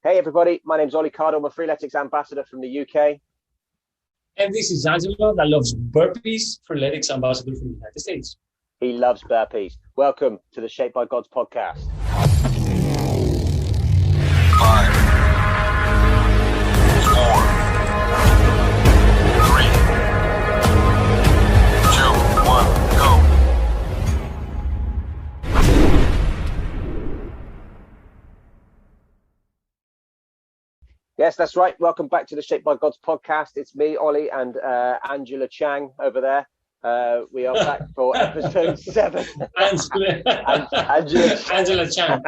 Hey everybody, my name's Oli Cardo. I'm a freeletics ambassador from the UK. And this is Angelo that loves burpees, freeletics ambassador from the United States. He loves burpees. Welcome to the Shaped by Gods podcast. 5, 4, 3, 2, 1, go. Yes, that's right. Welcome back to the Shaped by Gods podcast. It's me, Oli, and Angela Chang over there. We are back for episode 7. Angela Chang.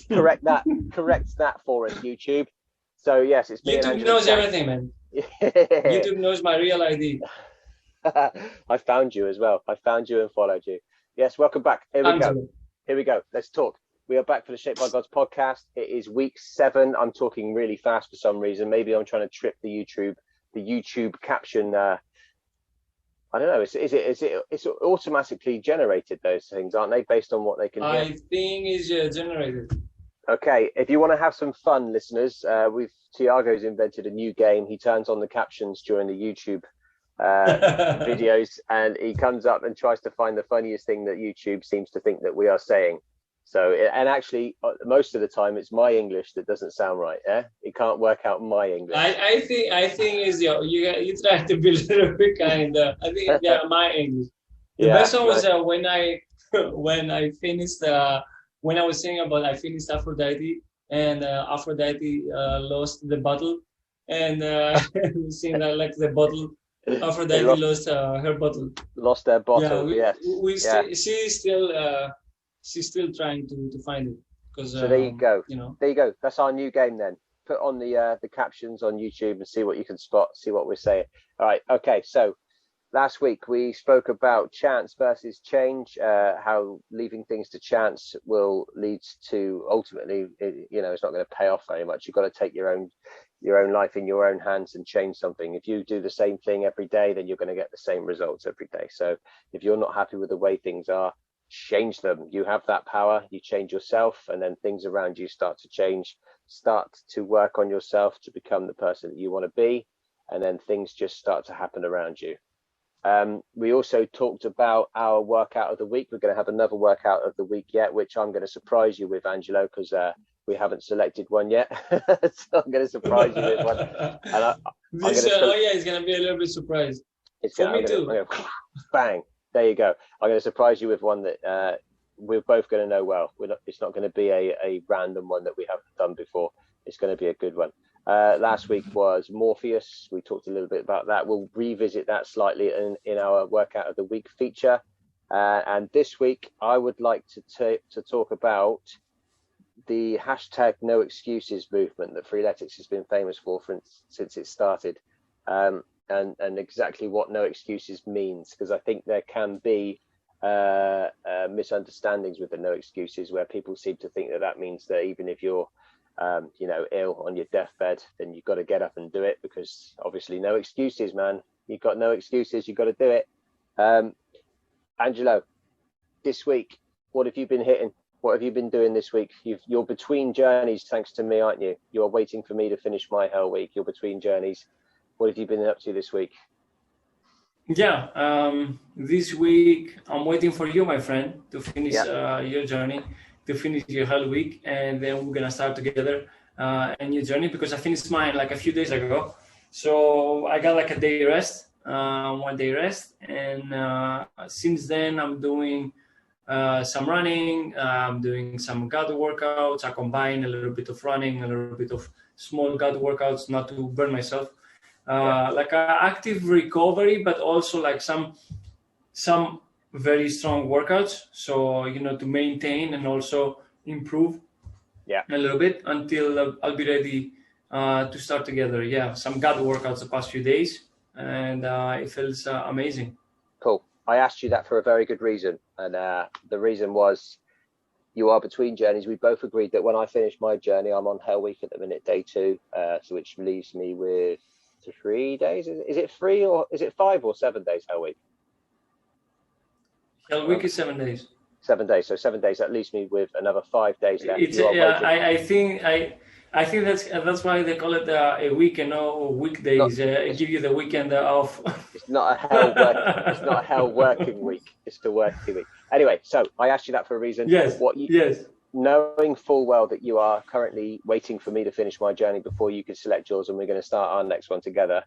Correct that for us, YouTube. So yes, it's me. YouTube and Angela knows Chang. everything, man. YouTube knows my real ID. I found you as well. I found you and followed you. Yes, welcome back. Here we go. Let's talk. We are back for the Shaped by Gods podcast. It is week 7. I'm talking really fast for some reason. Maybe I'm trying to trip the YouTube caption. I don't know. It's automatically generated, those things, aren't they? Based on what they can hear. I think it's generated. Okay. If you want to have some fun, listeners, Tiago's invented a new game. He turns on the captions during the YouTube videos, and he comes up and tries to find the funniest thing that YouTube seems to think that we are saying. So, and actually, most of the time, it's my English that doesn't sound right. It can't work out my English. I think is you try to be a little bit kind. I think my English. The best one was when I finished when I was saying about I finished Aphrodite, and Aphrodite lost the battle, and saying that like the bottle. Aphrodite lost her bottle. Lost their bottle. Yeah, she's still trying to find it. So there you go. There you go. That's our new game then. Put on the captions on YouTube and see what you can spot, see what we're saying. All right. Okay. So last week we spoke about chance versus change, how leaving things to chance will lead to ultimately, it's not going to pay off very much. You've got to take your own life in your own hands and change something. If you do the same thing every day, then you're going to get the same results every day. So if you're not happy with the way things are, change them. You have that power. You change yourself, and then things around you start to change. Start to work on yourself to become the person that you want to be, and then things just start to happen around you. We also talked about our workout of the week. We're going to have another workout of the week yet, which I'm going to surprise you with, Angelo, because we haven't selected one yet. So I'm going to surprise you with one. And it's going to be a little bit surprised. Me too. Bang. There you go. I'm going to surprise you with one that we're both going to know well. It's not going to be a random one that we haven't done before. It's going to be a good one. Last week was Morpheus. We talked a little bit about that. We'll revisit that slightly in our Workout of the Week feature. And this week, I would like to talk about the hashtag No Excuses movement that Freeletics has been famous for since it started. And exactly what no excuses means, because I think there can be misunderstandings with the no excuses, where people seem to think that means that even if you're ill on your deathbed, then you've got to get up and do it, because obviously no excuses, man. You've got no excuses, you've got to do it. Angelo, this week, what have you been hitting? What have you been doing this week? You're between journeys thanks to me, aren't you? You're waiting for me to finish my hell week. You're between journeys. What have you been up to this week? This week I'm waiting for you, my friend, to finish your journey, to finish your whole week, and then we're gonna start together a new journey, because I finished mine like a few days ago. So I got like a day rest, 1 day rest, and since then I'm doing some running. I'm doing some gut workouts. I combine a little bit of running, a little bit of small gut workouts, not to burn myself. Like active recovery, but also like some very strong workouts. So, to maintain and also improve a little bit until I'll be ready to start together. Some gut workouts the past few days, and it feels amazing. Cool. I asked you that for a very good reason. And the reason was you are between journeys. We both agreed that when I finish my journey, I'm on Hell Week at the minute, day 2, so which leaves me with 3 days. Is it 3 or is it 5 or 7 days Hell Week? Hell Week is 7 days. 7 days. So 7 days. That leaves me with another 5 days left. I I think that's why they call it a weekend or weekdays. Give you the weekend off. It's not a hell work. It's not a hell working week. It's the working week. Anyway, so I asked you that for a reason. Yes. Yes. Knowing full well that you are currently waiting for me to finish my journey before you can select yours, and we're going to start our next one together.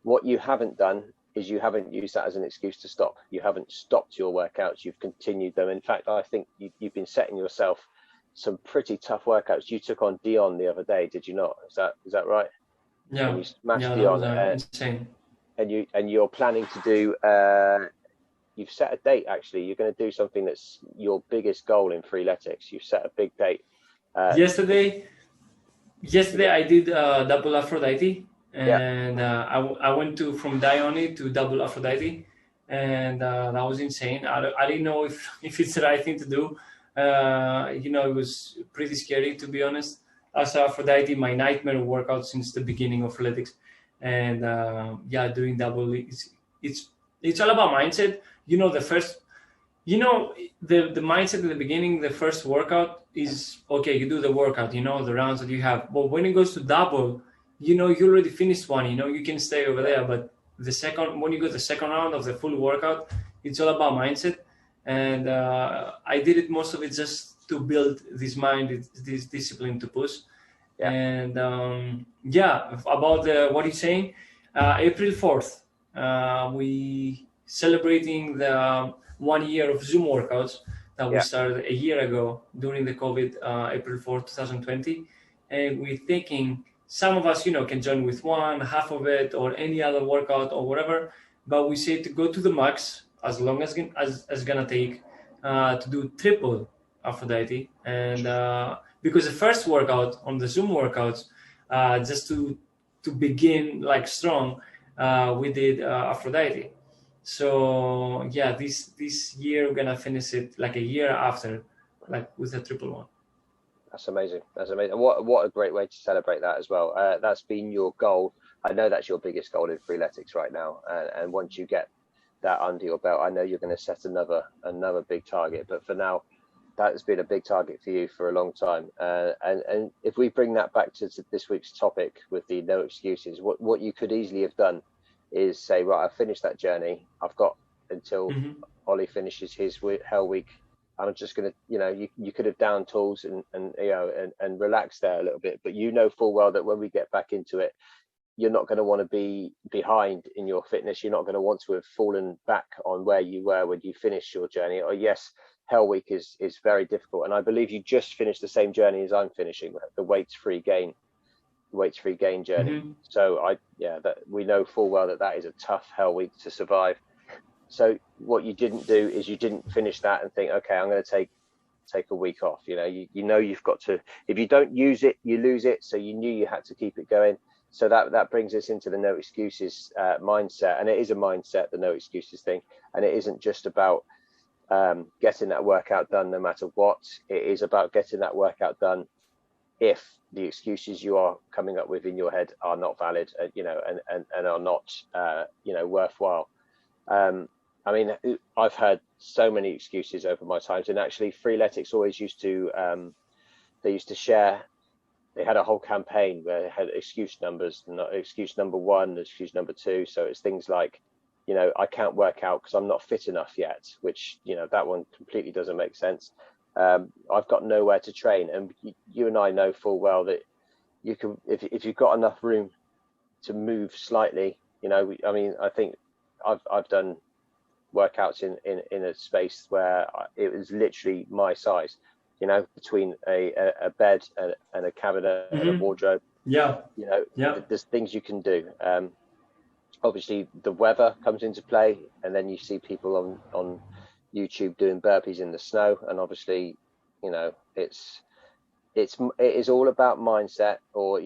What you haven't done is you haven't used that as an excuse to stop. You haven't stopped your workouts. You've continued them. In fact, I think you've been setting yourself some pretty tough workouts. You took on Dion the other day, did you not? Is that right? Yeah. And you smashed Dion. Insane. And you're planning to do. You've set a date. Actually, you're going to do something that's your biggest goal in freeletics. You've set a big date. Yesterday I did double Aphrodite, and I went from Dione to double Aphrodite, and that was insane. I didn't know if it's the right thing to do. It was pretty scary, to be honest. As Aphrodite, my nightmare workout since the beginning of freeletics, and doing double, it's all about mindset. The mindset in the beginning, the first workout is okay. You do the workout, the rounds that you have. But when it goes to double, you already finished one. You can stay over there. But when you go to the second round of the full workout, it's all about mindset. And I did it, most of it, just to build this mind, this discipline to push. Yeah. And about what he's saying, April 4th, we celebrating the 1 year of Zoom workouts that we started a year ago during the COVID, April 4th, 2020. And we're thinking some of us, can join with half of it, or any other workout or whatever. But we say to go to the max, as long as it's gonna take to do triple Aphrodite. And because the first workout on the Zoom workouts, just to begin like strong, we did Aphrodite. So this year we're gonna finish it like a year after, like with a triple one. That's amazing. What a great way to celebrate that as well. That's been your goal. I know that's your biggest goal in freeletics right now. And once you get that under your belt, I know you're going to set another big target. But for now, that has been a big target for you for a long time. And if we bring that back to this week's topic with the no excuses, what you could easily have done is say, right, I've finished that journey. I've got until Oli finishes his hell week. I'm just going to, you could have down tools and relax there a little bit. But full well that when we get back into it, you're not going to want to be behind in your fitness. You're not going to want to have fallen back on where you were when you finished your journey. Or yes, Hell Week is very difficult. And I believe you just finished the same journey as I'm finishing, the weights-free gain journey. So we know full well that is a tough Hell Week to survive. So what you didn't do is you didn't finish that and think, okay, I'm going to take a week off. You've got to, if you don't use it, you lose it. So you knew you had to keep it going. So that brings us into the no excuses mindset. And it is a mindset, the no excuses thing. And it isn't just about getting that workout done no matter what. It is about getting that workout done if the excuses you are coming up with in your head are not valid, and are not, worthwhile. I mean, I've heard so many excuses over my times, and actually freeletics always used to, they used to share. They had a whole campaign where they had excuse numbers, excuse number 1, excuse number 2. So it's things like, I can't work out because I'm not fit enough yet, which, that one completely doesn't make sense. I've got nowhere to train. And you and I know full well that you can, if you've got enough room to move slightly, I think I've done workouts in a space where it was literally my size. Between a bed and a cabinet and a wardrobe. There's things you can do. Obviously, the weather comes into play, and then you see people on YouTube doing burpees in the snow, and obviously, it is all about mindset. Or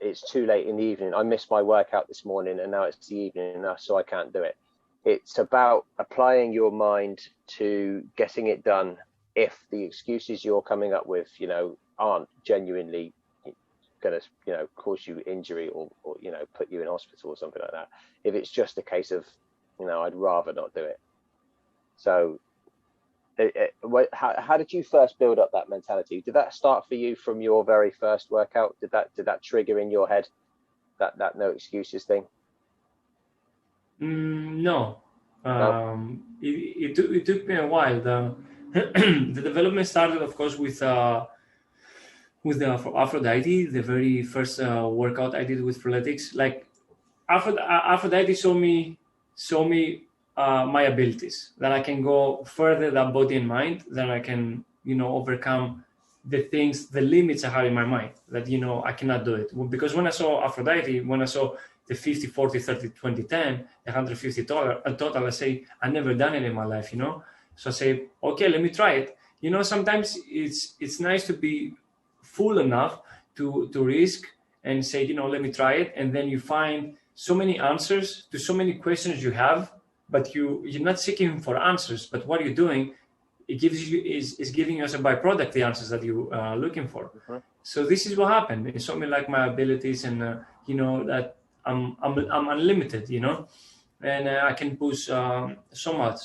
it's too late in the evening. I missed my workout this morning, and now it's the evening, so I can't do it. It's about applying your mind to getting it done. If the excuses you're coming up with, aren't genuinely going to, cause you injury or put you in hospital or something like that. If it's just a case of, I'd rather not do it. So How did you first build up that mentality? Did that start for you from your very first workout? Did that trigger in your head that no excuses thing? No. It took me a while. The development started, of course, with the Aphrodite, the very first workout I did with freeletics. Like Aphrodite showed me my abilities, that I can go further than body and mind, that I can, overcome the limits I have in my mind, that, I cannot do it. Because when I saw Aphrodite, when I saw the 50, 40, 30, 20, 10, 150 total, I say, I've never done it in my life, So I say, okay, let me try it. Sometimes it's nice to be full enough to risk and say, let me try it. And then you find so many answers to so many questions you have, but you're not seeking for answers. But what you're doing, it gives you is giving us a byproduct, the answers that you are looking for. Mm-hmm. So this is what happened. It's something like my abilities, and that I'm unlimited, and I can push so much.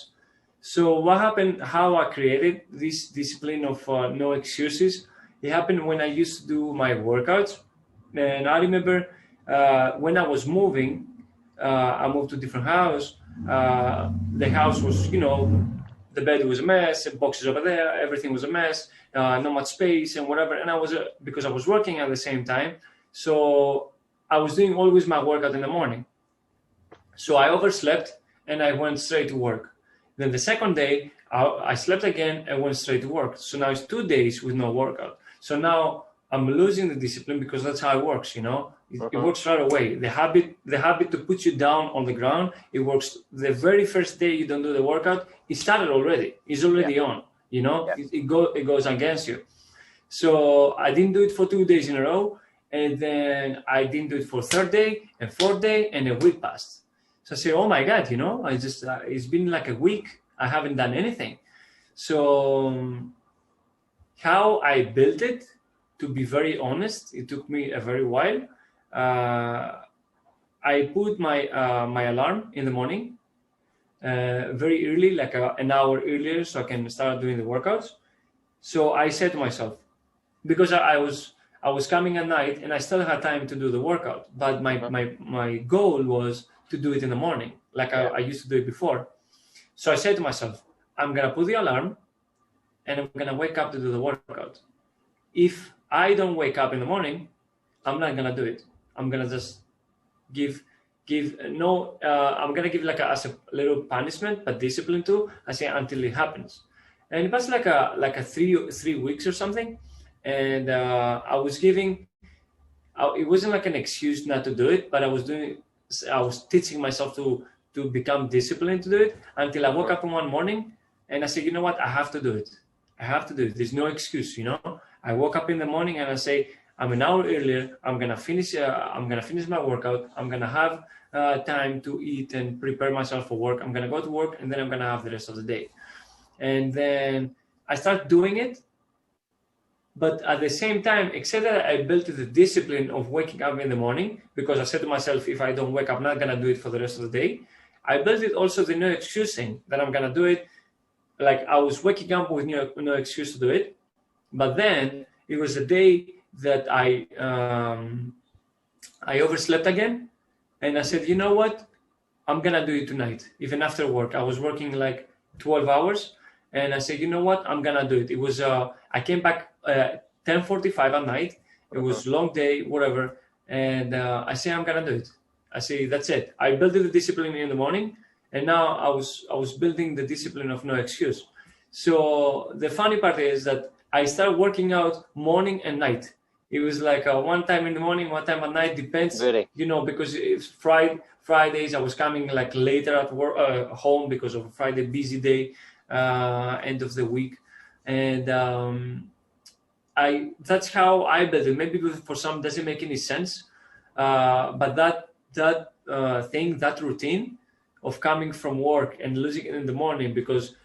So what happened? How I created this discipline of no excuses? It happened when I used to do my workouts, and I remember when I was moving. I moved to a different house. The house was, the bed was a mess, boxes over there, everything was a mess, not much space and whatever. And because I was working at the same time, so I was doing always my workout in the morning. So I overslept and I went straight to work. Then the second day, I slept again and went straight to work. So now it's 2 days with no workout. So now I'm losing the discipline, because that's how it works, It works right away. The habit to put you down on the ground, it works. The very first day you don't do the workout, it started already. It's already on, It goes against you. So I didn't do it for 2 days in a row. And then I didn't do it for third day and fourth day, and a week passed. So I say, oh my God, I just, it's been like a week. I haven't done anything. So how I built it, to be very honest, it took me a very while. I put my alarm in the morning very early, like an hour earlier, so I can start doing the workouts. So I said to myself, because I was coming at night and I still had time to do the workout, but my goal was to do it in the morning, like I used to do it before. So I said to myself, I'm gonna put the alarm and I'm gonna wake up to do the workout. If I don't wake up in the morning, I'm not gonna do it. I'm gonna just give I'm gonna give as a little punishment, but discipline too. I say until it happens, and it was like a 3 weeks or something, and I was giving. It wasn't like an excuse not to do it, but I was teaching myself to become disciplined to do it, until I woke up in one morning and I said, you know what, I have to do it. I have to do it. There's no excuse, I woke up in the morning and I say, I'm an hour earlier. I'm gonna finish my workout. I'm gonna have time to eat and prepare myself for work. I'm gonna go to work, and then I'm gonna have the rest of the day. And then I start doing it. But at the same time, except that I built the discipline of waking up in the morning, because I said to myself, if I don't wake up, I'm not gonna do it for the rest of the day. I built it also the no excuse thing, that I'm gonna do it. Like I was waking up with no excuse to do it. But then it was a day that I overslept again, and I said, you know what, I'm gonna do it tonight, even after work. I was working like 12 hours, and I said, you know what, I'm gonna do it. It was I came back 10:45 at night. It was a long day, whatever, and I say, I'm gonna do it. I say, that's it. I built the discipline in the morning, and now I was building the discipline of no excuse. So the funny part is that I started working out morning and night. It was like one time in the morning, one time at night, depends, really? Because it's Fridays, I was coming like later at work, home, because of a Friday busy day, end of the week. And that's how I built it. Maybe for some doesn't make any sense, but that routine of coming from work and losing it in the morning, because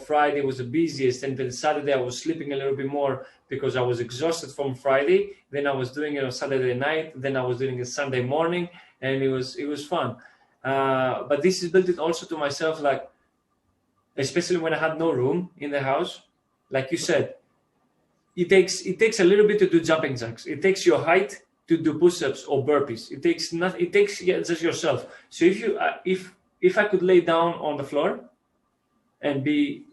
Friday was the busiest, and then Saturday I was sleeping a little bit more because I was exhausted from Friday. Then I was doing it on Saturday night. Then I was doing it Sunday morning, and it was fun. But this is built it also to myself, like especially when I had no room in the house. Like you said, it takes a little bit to do jumping jacks. It takes your height to do push-ups or burpees. It takes not. It takes just yourself. So if I could lay down on the floor and be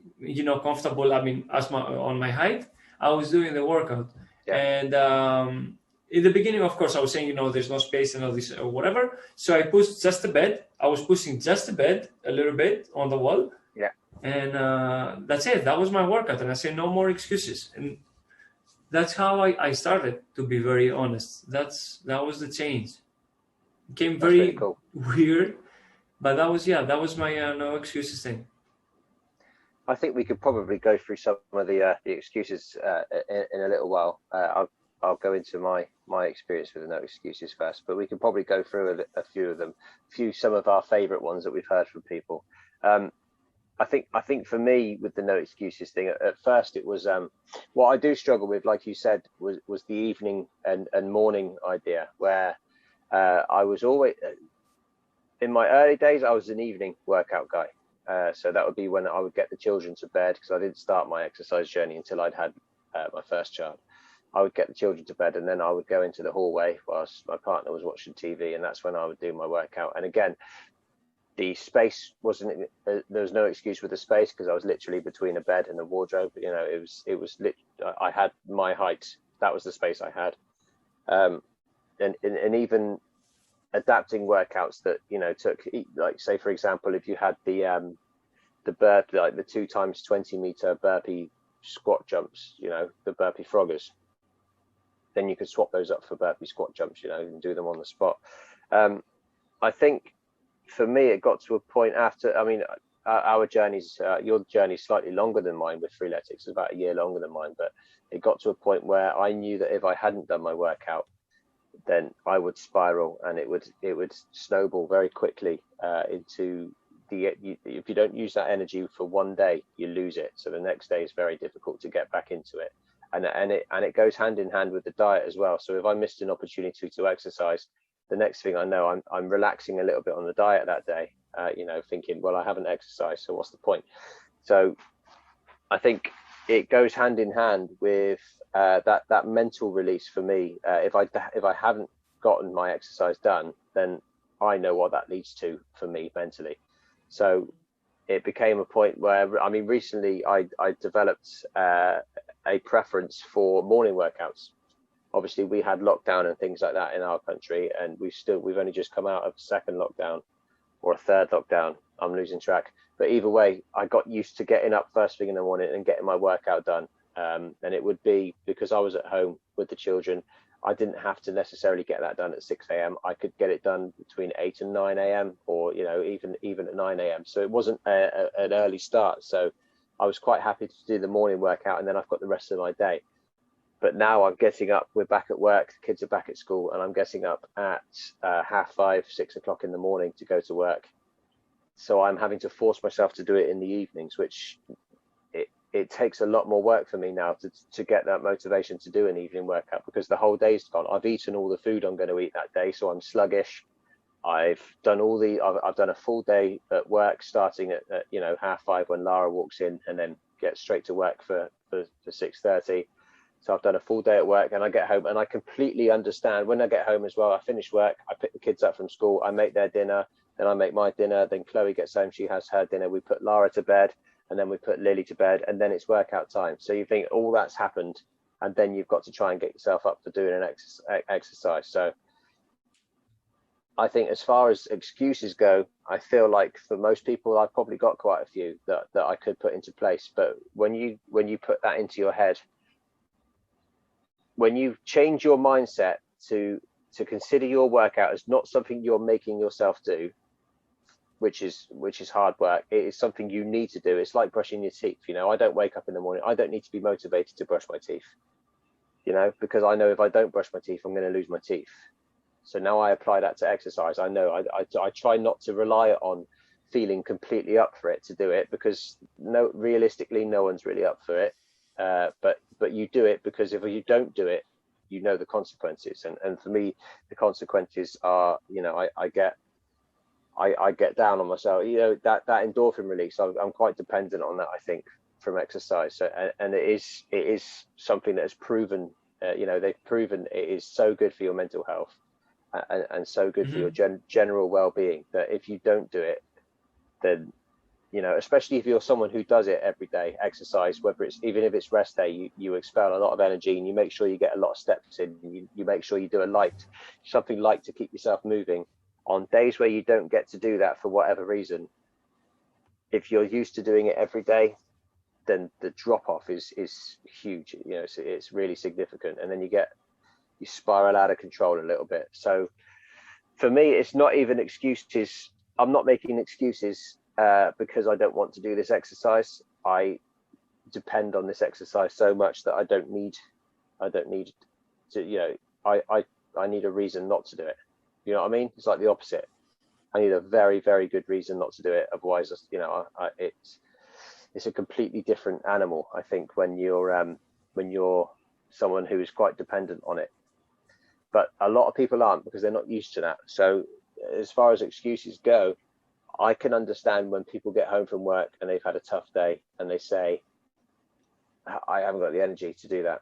comfortable, I mean, on my height, I was doing the workout. Yeah. And in the beginning, of course, I was saying, there's no space and all this or whatever. So I pushed just the bed. I was pushing just the bed a little bit on the wall. Yeah. And that's it. That was my workout. And I said, no more excuses. And that's how I started, to be very honest. That was the change. It became very really cool. weird, but that was my no excuses thing. I think we could probably go through some of the excuses in a little while. I'll go into my experience with the no excuses first, but we can probably go through a few of them, some of our favorite ones that we've heard from people. I think for me, with the no excuses thing, at first it was what I do struggle with, like you said, was the evening and morning idea, where I was always, in my early days, I was an evening workout guy. So that would be when I would get the children to bed, because I didn't start my exercise journey until I'd had my first child. I would get the children to bed, and then I would go into the hallway whilst my partner was watching TV, and that's when I would do my workout. And again, the space wasn't, there was no excuse with the space, because I was literally between a bed and a wardrobe. I had my height. That was the space I had. And even adapting workouts that, took, like, say, for example, if you had the burp, like the 2 times 20 meter burpee squat jumps, the burpee froggers, then you could swap those up for burpee squat jumps, and do them on the spot. I think for me, it got to a point after, I mean, our journeys, your journey slightly longer than mine with freeletics. It's about a year longer than mine, but it got to a point where I knew that if I hadn't done my workout, then I would spiral, and it would snowball very quickly into if you don't use that energy for one day, you lose it. So the next day is very difficult to get back into it. And it goes hand in hand with the diet as well. So if I missed an opportunity to exercise, the next thing I know, I'm relaxing a little bit on the diet that day, thinking, well, I haven't exercised, so what's the point? So I think it goes hand in hand with that mental release for me. If I haven't gotten my exercise done, then I know what that leads to for me mentally. So it became a point where, I mean, recently I developed a preference for morning workouts. Obviously, we had lockdown and things like that in our country, and we've only just come out of a second lockdown or a third lockdown. I'm losing track. But either way, I got used to getting up first thing in the morning and getting my workout done. And it would be because I was at home with the children. I didn't have to necessarily get that done at 6 a.m. I could get it done between 8 and 9 a.m. or, even at 9 a.m. So it wasn't an early start. So I was quite happy to do the morning workout, and then I've got the rest of my day. But now I'm getting up, we're back at work, the kids are back at school, and I'm getting up at 5:30, 6 o'clock in the morning to go to work. So I'm having to force myself to do it in the evenings, which it takes a lot more work for me now to get that motivation to do an evening workout, because the whole day's gone. I've eaten all the food I'm going to eat that day, so I'm sluggish. I've done I've done a full day at work, starting at 5:30 when Lara walks in, and then get straight to work for 6:30. So I've done a full day at work, and I get home, and I completely understand when I get home as well. I finish work, I pick the kids up from school, I make their dinner, then I make my dinner, then Chloe gets home, she has her dinner, we put Lara to bed, and then we put Lily to bed, and then it's workout time. So you think all that's happened, and then you've got to try and get yourself up for doing an exercise. So I think as far as excuses go, I feel like for most people, I've probably got quite a few that I could put into place. But when you put that into your head, when you change your mindset to consider your workout as not something you're making yourself do, which is hard work, it is something you need to do. It's like brushing your teeth. I don't wake up in the morning, I don't need to be motivated to brush my teeth, because I know if I don't brush my teeth, I'm going to lose my teeth. So now I apply that to exercise. I know I try not to rely on feeling completely up for it to do it, because realistically no one's really up for it. But you do it because if you don't do it, the consequences. And for me, the consequences are, I get down on myself. That endorphin release, I'm quite dependent on that, I think, from exercise. So, and it is something that has proven, they've proven it is so good for your mental health and so good for your general well-being, that if you don't do it, then, especially if you're someone who does it every day, exercise, even if it's rest day, you expel a lot of energy, and you make sure you get a lot of steps in. You make sure you do something light to keep yourself moving. On days where you don't get to do that for whatever reason, if you're used to doing it every day, then the drop off is huge. It's really significant, and then you spiral out of control a little bit. So for me, it's not even excuses. I'm not making excuses because I don't want to do this exercise. I depend on this exercise so much that I don't need to. I need a reason not to do it. You know what I mean? It's like the opposite. I need a very, very good reason not to do it. Otherwise, it's a completely different animal, I think, when you're someone who is quite dependent on it. But a lot of people aren't, because they're not used to that. So as far as excuses go, I can understand when people get home from work and they've had a tough day and they say, I haven't got the energy to do that.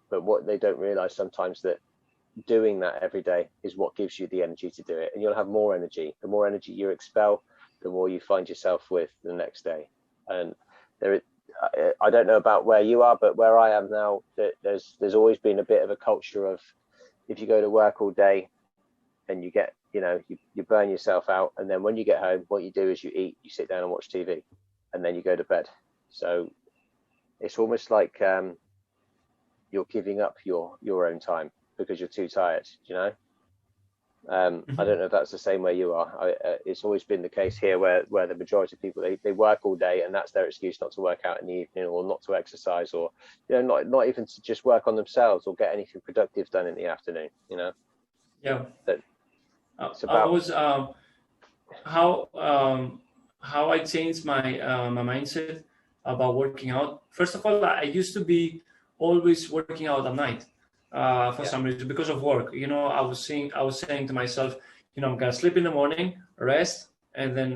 But what they don't realize sometimes, that doing that every day is what gives you the energy to do it, and you'll have more energy. The more energy you expel, the more you find yourself with the next day. And I don't know about where you are, but where I am now, there's always been a bit of a culture of, if you go to work all day and you get, you burn yourself out, and then when you get home, what you do is you eat, you sit down and watch TV, and then you go to bed. So it's almost like you're giving up your own time because you're too tired, I don't know if that's the same where you are. It's always been the case here where the majority of people, they work all day, and that's their excuse not to work out in the evening, or not to exercise, or not even to just work on themselves or get anything productive done in the afternoon. Yeah. But it's about how I changed my mindset about working out. First of all, I used to be always working out at night. For some reason, because of work, I was saying to myself, I'm gonna sleep in the morning, rest, and then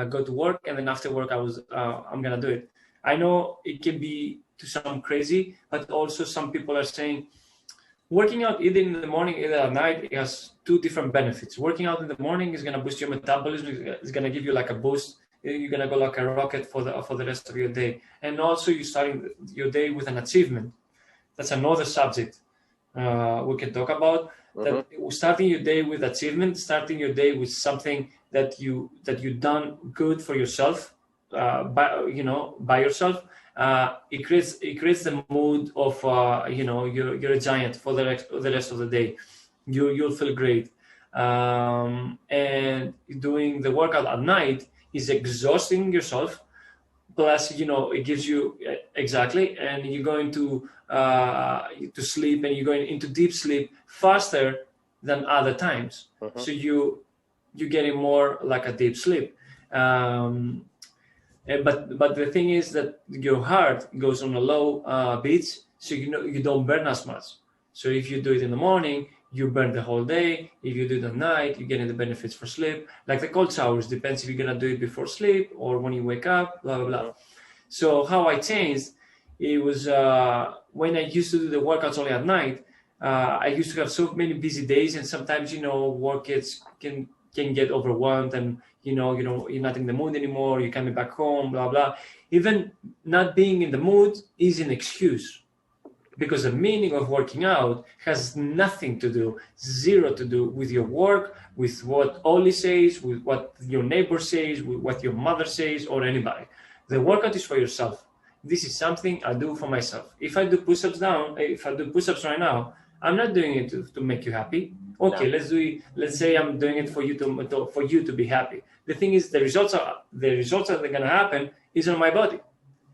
go to work, and then after work I'm gonna do it. I know it can be to some crazy, but also some people are saying working out either in the morning, either at night, it has two different benefits. Working out in the morning is gonna boost your metabolism, it's gonna give you like a boost. You're gonna go like a rocket for the rest of your day, and also you're starting your day with an achievement. That's another subject we can talk about. That starting your day with achievement, starting your day with something that you done good for yourself, by yourself. It creates the mood of you're a giant for the rest of the day. You'll feel great. And doing the workout at night is exhausting yourself. Plus, it gives you exactly, and you're going to sleep, and you're going into deep sleep faster than other times. So you're getting more like a deep sleep. But the thing is that your heart goes on a low beats, so you don't burn as much. So if you do it in the morning, you burn the whole day. If you do it at night, you're getting the benefits for sleep. Like the cold showers, depends if you're gonna do it before sleep or when you wake up, blah, blah, blah. So how I changed, it was when I used to do the workouts only at night, I used to have so many busy days, and sometimes, work can get overwhelmed, and, you're not in the mood anymore, you're coming back home, blah, blah. Even not being in the mood is an excuse. Because the meaning of working out has nothing to do, zero to do with your work, with what Oli says, with what your neighbor says, with what your mother says, or anybody. The workout is for yourself. This is something I do for myself. If I do push-ups right now, I'm not doing it to make you happy. Okay, no. Let's do it. Let's say I'm doing it for you to be happy. The thing is, the results that are gonna happen is on my body.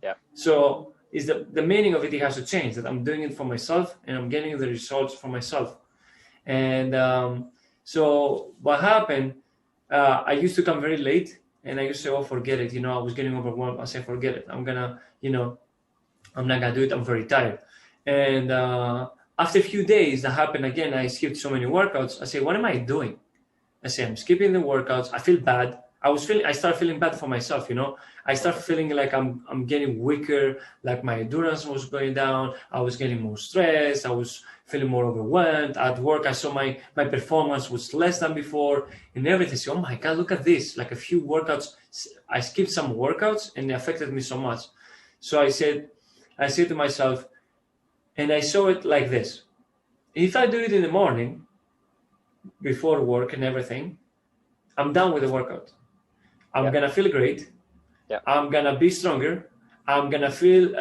Yeah. So is the meaning of it has to change, that I'm doing it for myself and I'm getting the results for myself. And so what happened, I used to come very late, and I used to say, oh, forget it. I was getting overwhelmed. I said, forget it. I'm not gonna do it. I'm very tired. And after a few days that happened again, I skipped so many workouts. I say, what am I doing? I say I'm skipping the workouts. I feel bad. I start feeling bad for myself, you know. I start feeling like I'm getting weaker, like my endurance was going down. I was getting more stressed. I was feeling more overwhelmed. At work, I saw my performance was less than before and everything. So, oh my God, look at this. Like a few workouts, I skipped some workouts and it affected me so much. So I said to myself, and I saw it like this. If I do it in the morning, before work and everything, I'm done with the workout. I'm going to feel great. Yeah. I'm going to be stronger. I'm going to feel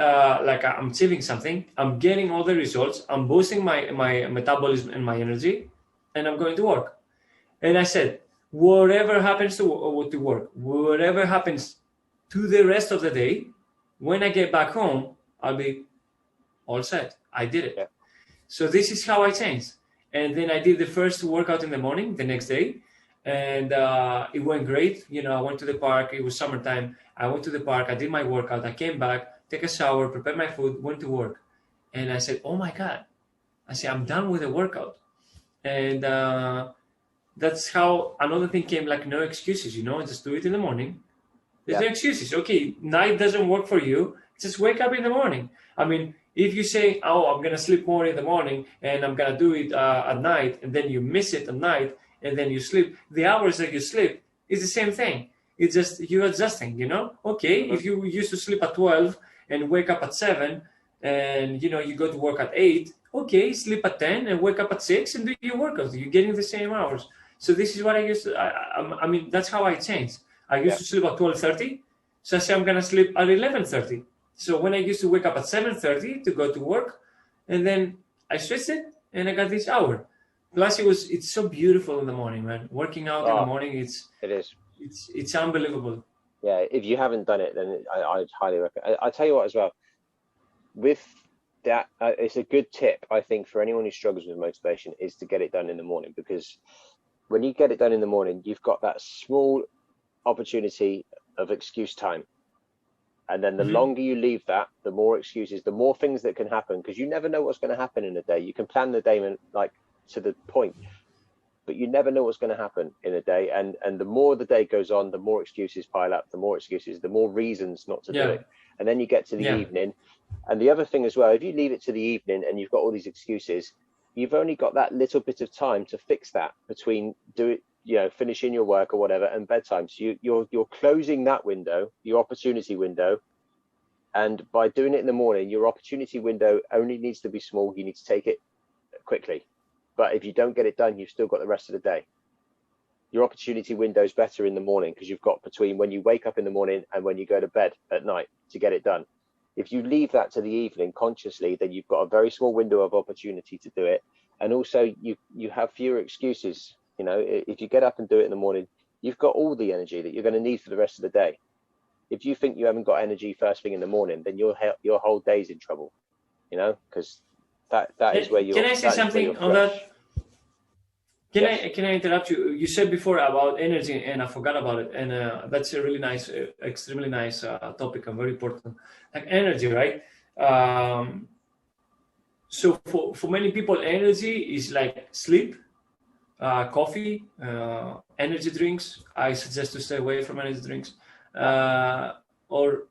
like I'm achieving something. I'm getting all the results. I'm boosting my metabolism and my energy, and I'm going to work. And I said, whatever happens to work, whatever happens to the rest of the day, when I get back home, I'll be all set. I did it. Yeah. So this is how I changed. And then I did the first workout in the morning the next day. And it went great. You know, I went to the park. It was summertime. I went to the park. I did my workout. I came back, take a shower, prepared my food, went to work. And I said, oh my God. I said, I'm done with the workout. And that's how another thing came, like no excuses, you know, just do it in the morning. There's no excuses. Okay, night doesn't work for you. Just wake up in the morning. I mean, if you say, oh, I'm going to sleep more in the morning and I'm going to do it at night, and then you miss it at night, and then you sleep, the hours that you sleep is the same thing. It's just you're adjusting, you know? Okay, if you used to sleep at 12 and wake up at 7 and, you know, you go to work at 8, okay, sleep at 10 and wake up at 6 and do your workouts. You're getting the same hours. So this is what I used to, I mean, that's how I changed. I used to sleep at 12:30, so I say I'm going to sleep at 11:30. So when I used to wake up at 7:30 to go to work, and then I switched it and I got this hour. Plus, it's so beautiful in the morning, man. Working out in the morning, it's unbelievable. Yeah, if you haven't done it, then I'd highly recommend. I tell you what, as well, with that, it's a good tip, I think, for anyone who struggles with motivation, is to get it done in the morning. Because when you get it done in the morning, you've got that small opportunity of excuse time. And then the longer you leave that, the more excuses, the more things that can happen, because you never know what's going to happen in a day. You can plan the day like to the point, but you never know what's going to happen in a day. And the more the day goes on, the more excuses pile up, the more excuses, the more reasons not to do it. And then you get to the evening. And the other thing as well, if you leave it to the evening and you've got all these excuses, you've only got that little bit of time to fix that between finishing your work or whatever and bedtime. So you're closing that window, your opportunity window. And by doing it in the morning, your opportunity window only needs to be small. You need to take it quickly. But if you don't get it done, you've still got the rest of the day. Your opportunity window is better in the morning because you've got between when you wake up in the morning and when you go to bed at night to get it done. If you leave that to the evening consciously, then you've got a very small window of opportunity to do it. And also you have fewer excuses. You know, if you get up and do it in the morning, you've got all the energy that you're going to need for the rest of the day. If you think you haven't got energy first thing in the morning, then your whole day's in trouble, you know, because that is where you're. Can I say something on that? Can I interrupt you? You said before about energy, and I forgot about it. And that's a really nice, extremely nice topic and very important. Like energy, right? So for many people, energy is like sleep, coffee, energy drinks. I suggest to stay away from energy drinks, or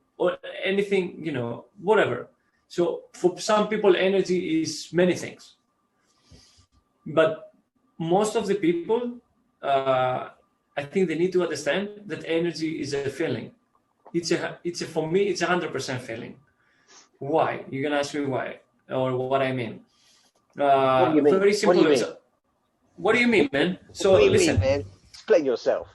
anything, you know, whatever. So for some people, energy is many things, but most of the people, I think they need to understand that energy is a feeling. For me, it's 100% feeling. Why? You're gonna ask me why or what I mean. What do you mean? Very simple. What do you mean, man? So listen, man? Explain yourself.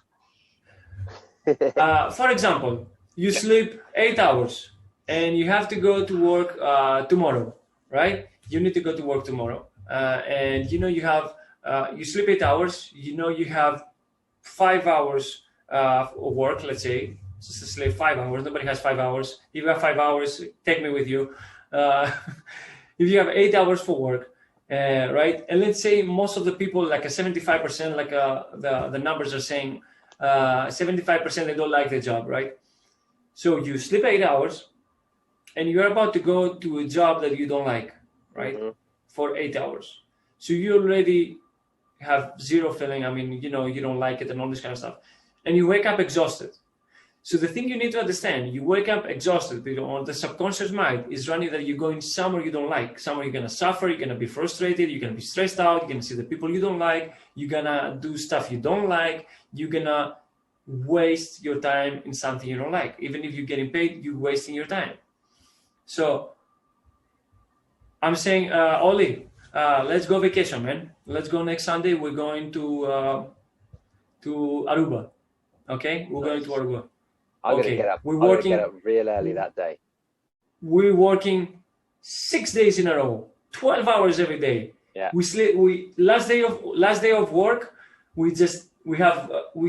For example, you sleep 8 hours and you have to go to work tomorrow, right? You need to go to work tomorrow, and you know you have. You sleep 8 hours, you know you have 5 hours of work, let's say, just to sleep 5 hours. Nobody has 5 hours. If you have 5 hours, take me with you. If you have 8 hours for work, right? And let's say most of the people, like a 75%, like the numbers are saying, 75% they don't like the job, right? So you sleep 8 hours and you're about to go to a job that you don't like, right? Mm-hmm. For 8 hours. So you already have zero feeling. I mean, you know, you don't like it and all this kind of stuff. And you wake up exhausted. So the thing you need to understand, you wake up exhausted, the subconscious mind is running that you're going somewhere you don't like. Somewhere you're going to suffer, you're going to be frustrated, you're going to be stressed out, you're going to see the people you don't like, you're going to do stuff you don't like, you're going to waste your time in something you don't like. Even if you're getting paid, you're wasting your time. So I'm saying, Oli, let's go vacation, man. Let's go next Sunday. We're going to Aruba. Okay? We're going to Aruba. I'm going to get up. We're working. Get up real early that day. We're working 6 days in a row, 12 hours every day. Yeah. We sleep. Last day of work. We're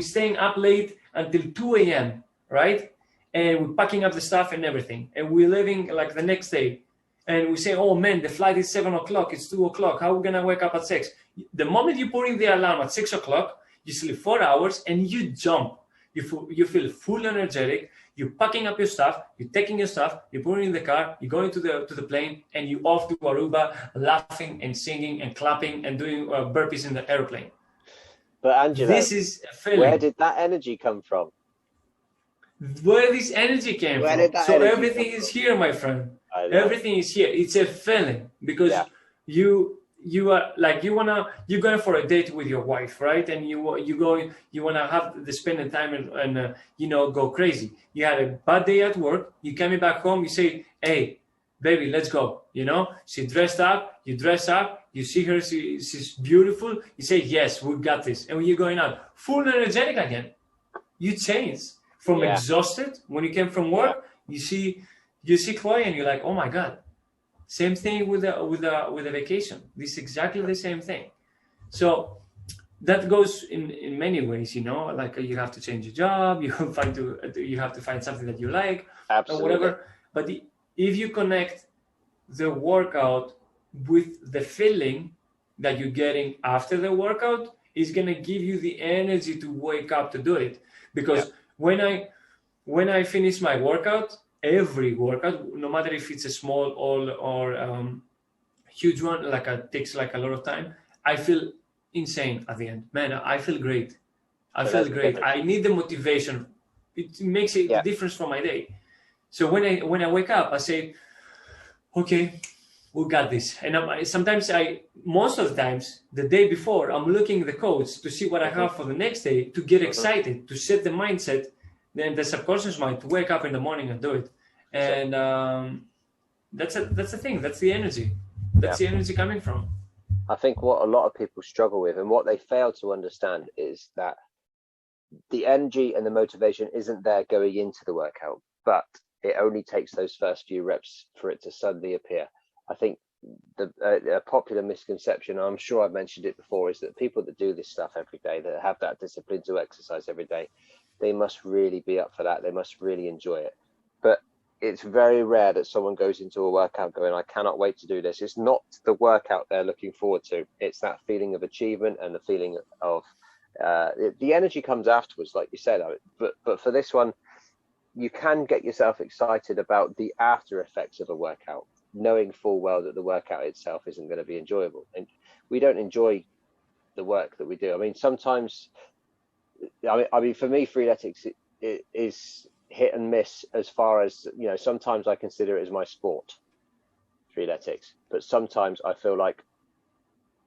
staying up late until 2 a.m. Right, and we're packing up the stuff and everything, and we're leaving like the next day. And we say, oh man, the flight is 7 o'clock. It's 2 o'clock. How are we gonna wake up at 6? The moment you put in the alarm at 6 o'clock, you sleep 4 hours and you jump. You feel full energetic. You're packing up your stuff. You're taking your stuff. You're putting it in the car. You're going to the plane, and you're off to Aruba, laughing and singing and clapping and doing burpees in the airplane. But Angelo, this is a feeling. Where did that energy come from? Where this energy came from? So everything is here, my friend. Everything is here. It's a feeling because you are like you're going for a date with your wife, right? And you want to have the spending time and go crazy. You had a bad day at work. You coming back home. You say, "Hey, baby, let's go." She dressed up. You dress up. You see her. She's beautiful. You say, "Yes, we got this." And when you're going out, full energetic again. You change from exhausted when you came from work. You see Chloe, and you're like, "Oh my God." Same thing with a vacation. This is exactly the same thing. So that goes in many ways, like you have to change your job, you have to find something that you like, absolutely, or whatever. But if you connect the workout with the feeling that you're getting after the workout, it's gonna give you the energy to wake up to do it. Because when I finish my workout, every workout, no matter if it's a small or huge one, takes like a lot of time, I feel insane at the end. Man, I feel great. I need the motivation. It makes a difference for my day. So when I wake up, I say, okay, we got this. And most of the times, the day before, I'm looking at the codes to see what I have for the next day, to get excited, to set the mindset, then the subconscious mind to wake up in the morning and do it. And that's the thing. That's the energy. That's the energy coming from. I think what a lot of people struggle with and what they fail to understand is that the energy and the motivation isn't there going into the workout, but it only takes those first few reps for it to suddenly appear. I think a popular misconception, I'm sure I've mentioned it before, is that people that do this stuff every day, that have that discipline to exercise every day, they must really be up for that. They must really enjoy it. But it's very rare that someone goes into a workout going, I cannot wait to do this. It's not the workout they're looking forward to. It's that feeling of achievement and the feeling of the energy comes afterwards, like you said. But for this one, you can get yourself excited about the after effects of a workout, knowing full well that the workout itself isn't going to be enjoyable. And we don't enjoy the work that we do. I mean, sometimes, I mean, for me, freeletics it is hit and miss as far as, sometimes I consider it as my sport, freeletics, but sometimes I feel like,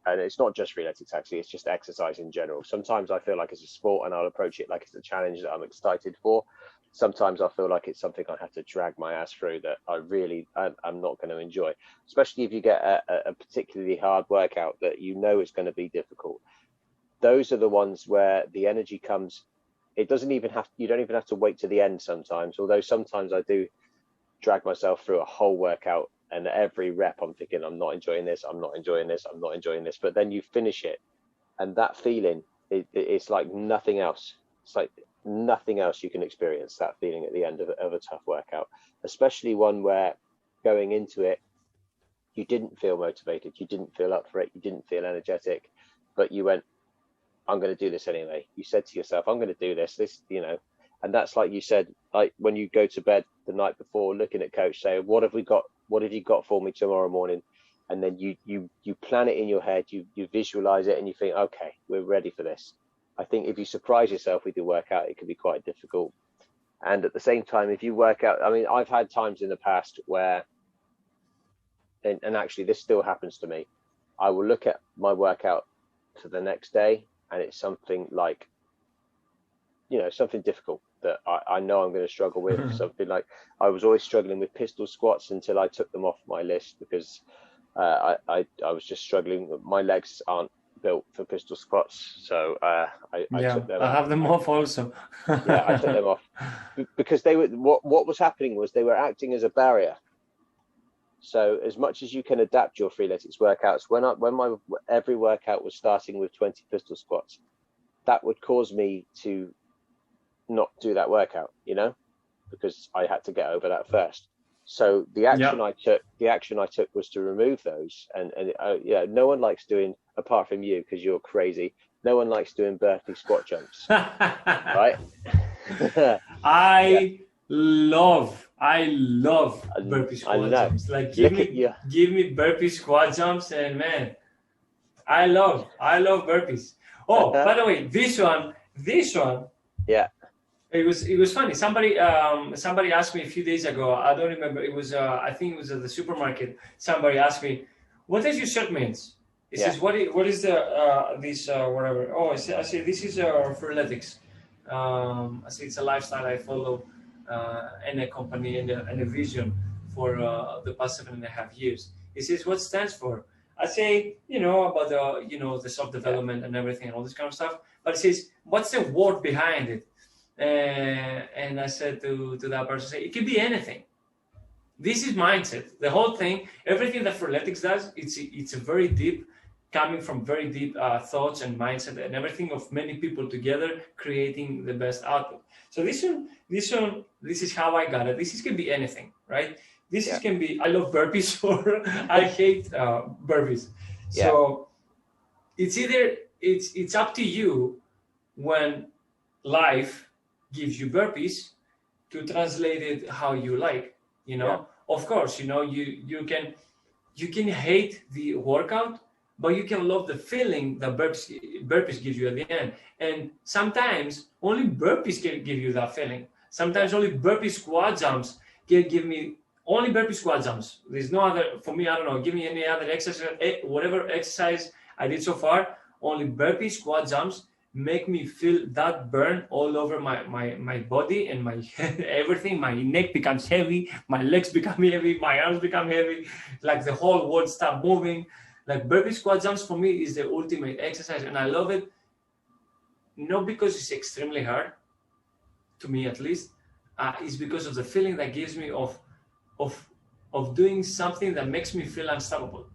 and it's not just freeletics actually, it's just exercise in general. Sometimes I feel like it's a sport and I'll approach it like it's a challenge that I'm excited for. Sometimes I feel like it's something I have to drag my ass through that I'm not going to enjoy, especially if you get a particularly hard workout that is going to be difficult. Those are the ones where the energy comes. You don't even have to wait to the end sometimes, although sometimes I do drag myself through a whole workout and every rep I'm thinking, I'm not enjoying this, I'm not enjoying this, I'm not enjoying this. But then you finish it and that feeling, it's like nothing else. It's like nothing else you can experience, that feeling at the end of a tough workout, especially one where going into it, you didn't feel motivated, you didn't feel up for it, you didn't feel energetic, but you went, I'm going to do this anyway. You said to yourself, I'm going to do this, and that's like you said, like when you go to bed the night before, looking at coach, say, what have you got for me tomorrow morning? and then you plan it in your head, you visualize it, and you think, okay, we're ready for this. I think if you surprise yourself with your workout, it can be quite difficult. And at the same time, if you work out, I mean, I've had times in the past where, and actually this still happens to me, I will look at my workout for the next day, and it's something like, something difficult that I know I'm going to struggle with. Something like, I was always struggling with pistol squats until I took them off my list, because I was just struggling. My legs aren't built for pistol squats, so I took them. I have them off also. Yeah, I took them off because they were what was happening was they were acting as a barrier. So as much as you can adapt your freeletics workouts, when my every workout was starting with 20 pistol squats, that would cause me to not do that workout, because I had to get over that first. So the action I took was to remove those, and no one likes doing, apart from you because you're crazy, no one likes doing burpee squat jumps, right? I love burpee squat jumps. Like give me burpee squat jumps, and man, I love burpees. Oh, by the way, this one, yeah. It was funny. Somebody asked me a few days ago. I don't remember. It was I think it was at the supermarket. Somebody asked me, "What does your shirt means?" He says, "What is the this whatever?" Oh, I say this is freeletics. I say it's a lifestyle I follow, and a company and a vision for the past 7.5 years. He says, "What stands for?" I say, about the self-development and everything and all this kind of stuff. But he says, "What's the word behind it?" And I said to that person, it could be anything. This is mindset. The whole thing, everything that freeletics does, it's a very deep, coming from very deep thoughts and mindset and everything of many people together, creating the best output. So this is how I got it. This can be anything, right? Can be, I love burpees or I hate burpees. Yeah. So it's up to you when life gives you burpees to translate it how you like, Of course, you can hate the workout, but you can love the feeling that burpees gives you at the end. And sometimes only burpees can give you that feeling. Sometimes only burpee squat jumps can give me only burpee squat jumps. There's no other, for me, I don't know, give me any other exercise, whatever exercise I did so far, only burpee squat jumps make me feel that burn all over my body and my everything. My neck becomes heavy, my legs become heavy, my arms become heavy, like the whole world stop moving. Like burpee squat jumps for me is the ultimate exercise, and I love it, not because it's extremely hard, to me at least, it's because of the feeling that gives me of doing something that makes me feel unstoppable.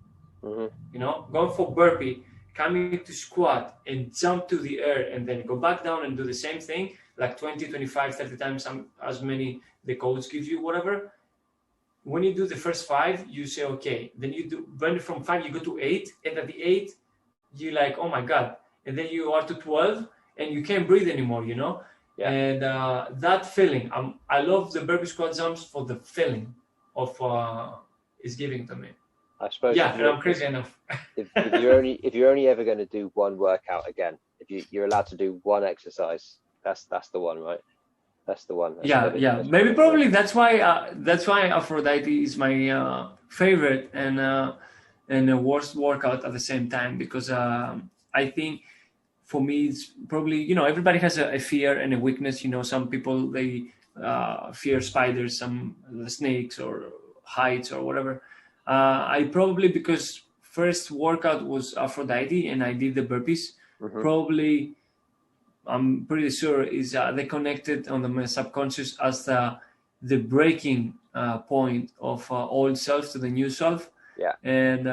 Mm-hmm. Going for burpee, coming to squat and jump to the air and then go back down and do the same thing, like 20, 25, 30 times, as many the coach gives you, whatever. When you do the first 5, you say, okay, then when from 5, you go to 8, and at the 8, you're like, oh my God. And then you are to 12 and you can't breathe anymore, Yeah. And that feeling, I love the burpee squat jumps for the feeling of is giving to me. I suppose. Yeah, and I'm crazy enough. if you're only ever going to do one workout again, if you're allowed to do one exercise, that's the one, right? That's the one. That's Maybe probably that's why Aphrodite is my favorite and the worst workout at the same time, because I think for me it's probably everybody has a fear and a weakness. Some people they fear spiders, some snakes or heights or whatever. I probably, because first workout was Aphrodite and I did the burpees, probably I'm pretty sure is they connected on the subconscious as the breaking point of old self to the new self. Yeah. And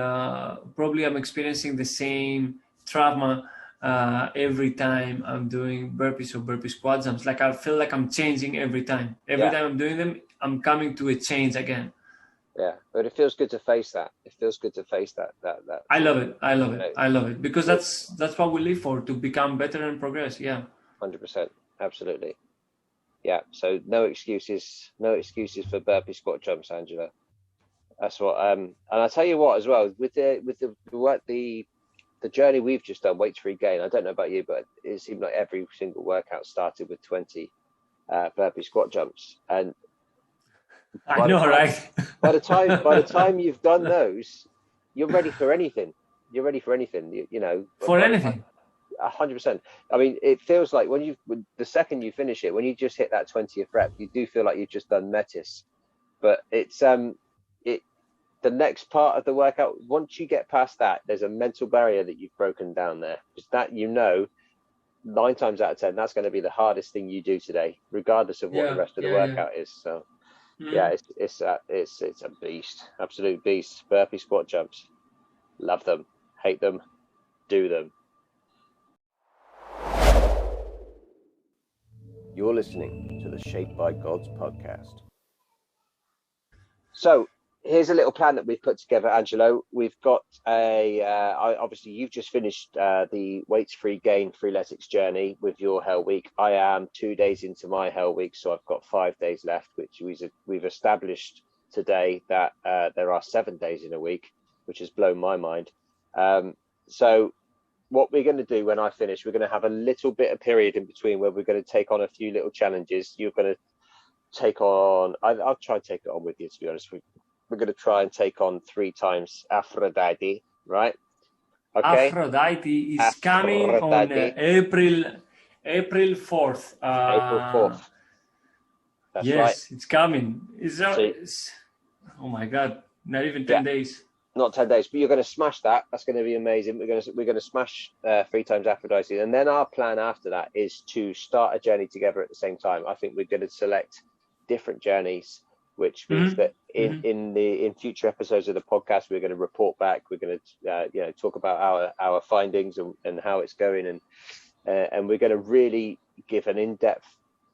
probably I'm experiencing the same trauma every time I'm doing burpees or burpee squat jumps. Like I feel like I'm changing every time. Every time I'm doing them, I'm coming to a change again. Yeah, but it feels good to face that. It feels good to face that. I love it. I love it because that's what we live for, to become better and progress. Yeah. 100%, absolutely. Yeah. So no excuses for burpee squat jumps, Angela. That's what. And I tell you what, as well, with the work, the journey we've just done, weights free gain. I don't know about you, but it seemed like every single workout started with 20 burpee squat jumps, and I know, right? by the time you've done those, you're ready for anything. You're ready for anything. You know, For anything. 100%. I mean, it feels like when the second you finish it, when you just hit that 20th rep, you do feel like you've just done Metis. But it's the next part of the workout. Once you get past that, there's a mental barrier that you've broken down there. Because that, 9 times out of 10, that's going to be the hardest thing you do today, regardless of what the rest of the workout is. So. Yeah, it's a beast, absolute beast. Burpee squat jumps, love them, hate them, do them. You're listening to the Shaped by Gods podcast. So here's a little plan that we've put together, Angelo. We've got obviously you've just finished the weights free gain freeletics journey with your Hell Week. I am 2 days into my Hell Week, so I've got 5 days left, which we've established today that there are 7 days in a week, which has blown my mind. So what we're going to do when I finish, we're going to have a little bit of period in between where we're going to take on a few little challenges. You're going to take on, I'll try and take it on with you, to be honest. We're going to try and take on 3 times Aphrodite, right? Okay. Aphrodite is coming on April 4th. April 4th. That's yes, right. It's coming. It's oh my God, not even 10 days. Not 10 days, but you're going to smash that. That's going to be amazing. We're going to smash 3 times Aphrodite, and then our plan after that is to start a journey together at the same time. I think we're going to select different journeys, which means that in future episodes of the podcast, we're going to report back. We're going to talk about our findings and how it's going, and we're going to really give an in-depth,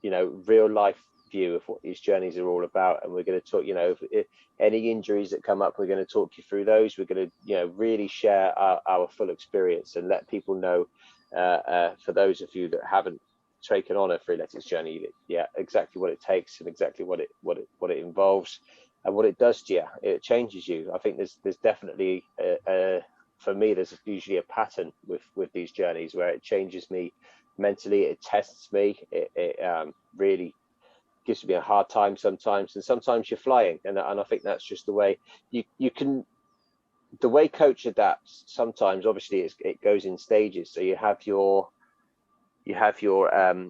real life view of what these journeys are all about. And we're going to talk, if any injuries that come up, we're going to talk you through those. We're going to really share our full experience and let people know, for those of you that haven't taken on a freeletics journey, exactly what it takes and exactly what it involves and what it does to you. It changes you. I think there's definitely for me, there's usually a pattern with these journeys where it changes me mentally. It tests me. It really gives me a hard time sometimes, and sometimes you're flying, and I think that's just the way you can. The way coach adapts sometimes, obviously, it goes in stages. So you have your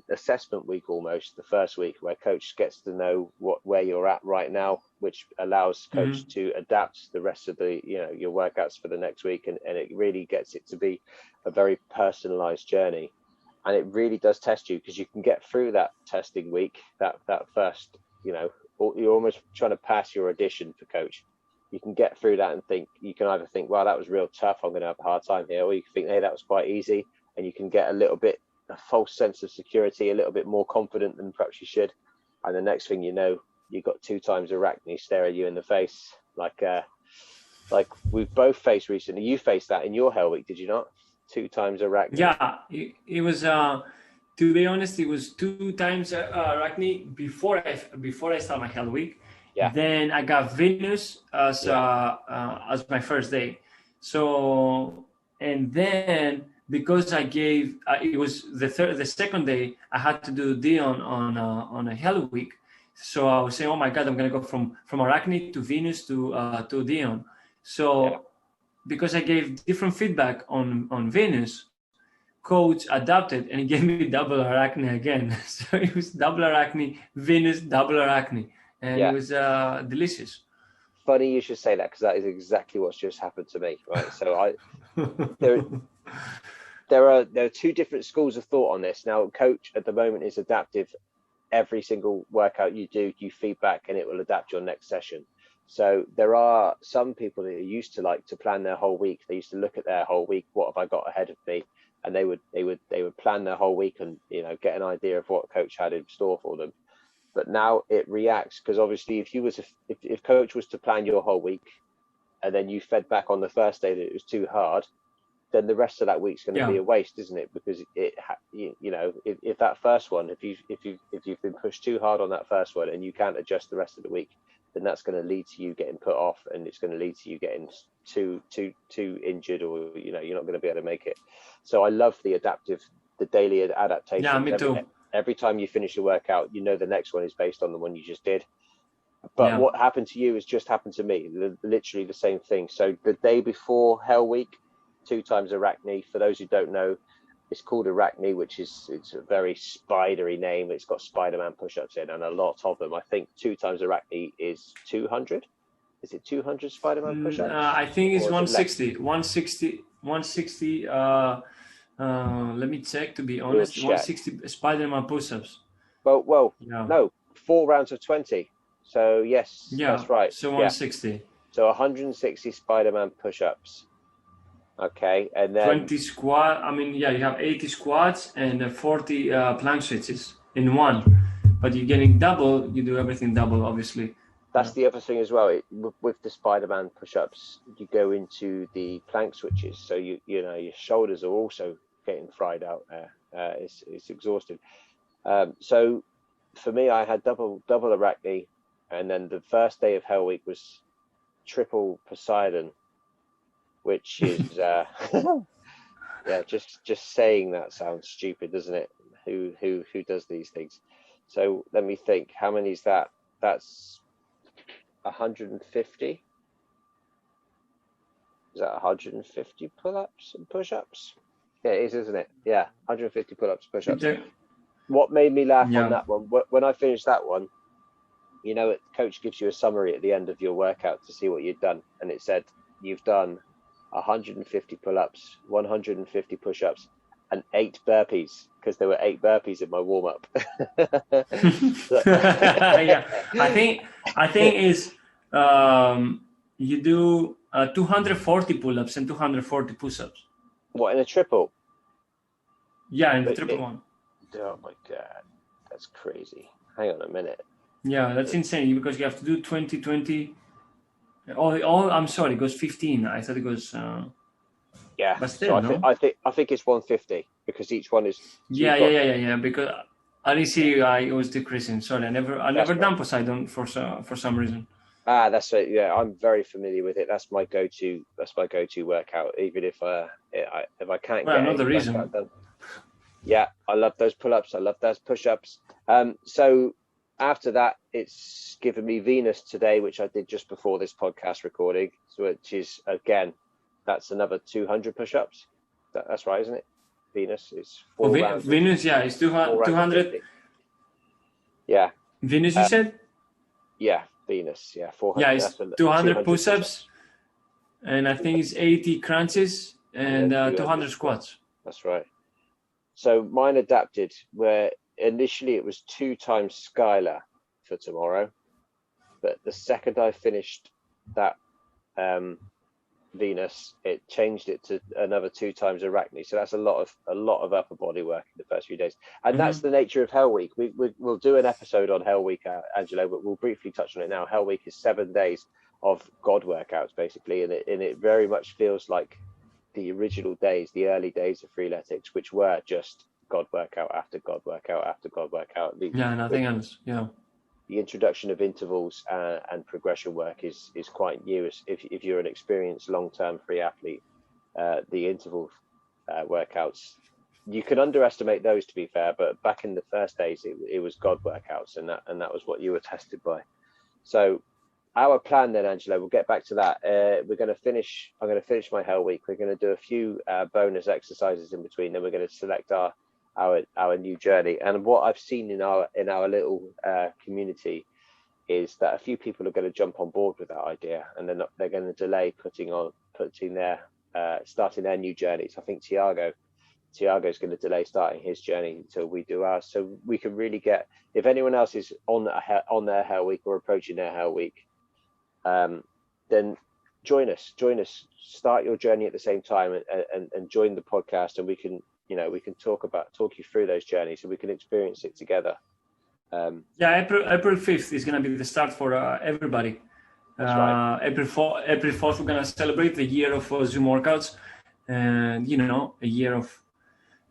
assessment week, almost the first week, where coach gets to know where you're at right now, which allows coach to adapt the rest of the your workouts for the next week, and it really gets it to be a very personalized journey. And it really does test you, because you can get through that testing week, that first, you're almost trying to pass your audition for coach. You can get through that and you can either think, wow, that was real tough, I'm going to have a hard time here, or you can think, hey, that was quite easy, and you can get a false sense of security, a little bit more confident than perhaps you should. And the next thing you know, you've got 2 times Arachne staring you in the face, like we've both faced recently. You faced that in your Hell Week, did you not? 2 times Arachne. Yeah, it was. To be honest, it was 2 times Arachne before I start my Hell Week. Yeah. Then I got Venus as my first day. So, and then because I gave it was the second day, I had to do Dion on a Hell Week. So I was saying, oh my God, I'm gonna go from Arachne to Venus to Dion. So because I gave different feedback on Venus, coach adapted and he gave me double Arachne again. So it was double Arachne, Venus, double Arachne, and it was delicious. Funny you should say that, because that is exactly what's just happened to me. Right, so there are 2 different schools of thought on this. Now, coach at the moment is adaptive. Every single workout you do, you feedback, and it will adapt your next session. So there are some people that are used to like to plan their whole week. They used to look at their whole week. What have I got ahead of me? And they would plan their whole week and get an idea of what coach had in store for them. But now it reacts, because obviously if coach was to plan your whole week and then you fed back on the first day that it was too hard, then the rest of that week's going to be a waste, isn't it? Because if that first one, if you've been pushed too hard on that first one and you can't adjust the rest of the week, then that's going to lead to you getting put off, and it's going to lead to you getting too injured, or you're not going to be able to make it. So I love the daily adaptation. Yeah, me too. Every time you finish a workout, the next one is based on the one you just did. But what happened to you has just happened to me, literally the same thing. So the day before Hell Week, 2 times Arachne. For those who don't know, it's called Arachne, it's a very spidery name. It's got Spider-Man push-ups in, and a lot of them. I think 2 times Arachne is 200. Is it 200 Spider-Man push-ups? I think it's 160. 160. Let me check, to be honest. 160 Spider-Man push-ups. Well, no, 4 rounds of 20. So yes, that's right. So 160. Yeah. So 160 Spider-Man push-ups. Okay, and then 20 squat. I mean, you have 80 squats and 40 plank switches in one. But you're getting double. You do everything double, obviously. That's the other thing as well. With the Spider-Man push-ups, you go into the plank switches, so your shoulders are also getting fried out there. It's exhausting. So for me, I had double Arachne, and then the first day of Hell Week was triple Poseidon, which is just saying that sounds stupid, doesn't it? Who does these things? So let me think. How many is that? That's 150. Is that 150 pull-ups and push-ups? Yeah, it is, isn't it? Yeah, 150 pull-ups, push-ups. What made me laugh on that one, when I finished that one, the coach gives you a summary at the end of your workout to see what you've done, and it said you've done 150 pull-ups, 150 push-ups, and 8 burpees, because there were 8 burpees in my warm-up. Yeah, I think is you do 240 pull-ups and 240 push-ups. What, in a triple? Yeah, in the triple one. Oh my god, that's crazy. Hang on a minute. Yeah, that's insane, because you have to do 20. I'm sorry, it goes 15. I thought it goes. Yeah, but still, so I think it's 150, because each one is. Yeah. Because I didn't see I was decreasing. Sorry, I never done Poseidon for some reason. That's it. Yeah, I'm very familiar with it. That's my go-to workout. Even if I can't get another reason. Done. Yeah, I love those pull-ups. I love those push-ups. So after that, it's given me Venus today, which I did just before this podcast recording. So which is, again, that's another 200 push-ups. That's right, isn't it? Venus is 4 rounds. Venus, it's 200. Yeah. Venus, you said? Yeah, Venus. Yeah, 400. Yeah, it's 200 push-ups, and I think it's 80 crunches and 200 squats. That's right. So mine adapted, where initially it was 2 times Skylar for tomorrow, but the second I finished that Venus, it changed it to another 2 times Arachne. So that's a lot of upper body work in the first few days, and that's the nature of Hell Week. We'll do an episode on Hell Week, Angelo, but we'll briefly touch on it now. Hell Week is 7 days of God workouts, basically, and it very much feels like the original days, the early days of freeletics, which were just God workout after God workout after God workout. Nothing else. Yeah. The introduction of intervals and progression work is quite new. If you're an experienced long-term free athlete, the interval workouts, you can underestimate those, to be fair. But back in the first days, it was God workouts, and that was what you were tested by. So our plan then, Angelo, we'll get back to that. I'm going to finish my Hell Week. We're going to do a few bonus exercises in between. Then we're going to select our new journey. And what I've seen in our little community is that a few people are going to jump on board with that idea, and they're going to delay starting their new journeys. I think Tiago's going to delay starting his journey until we do ours, so we can really get, if anyone else is on their Hell Week or approaching their Hell Week, then join us, start your journey at the same time, and join the podcast, and we can talk you through those journeys, so we can experience it together. April 5th is going to be the start for everybody. That's right. April 4th we're going to celebrate the year of Zoom workouts, and a year of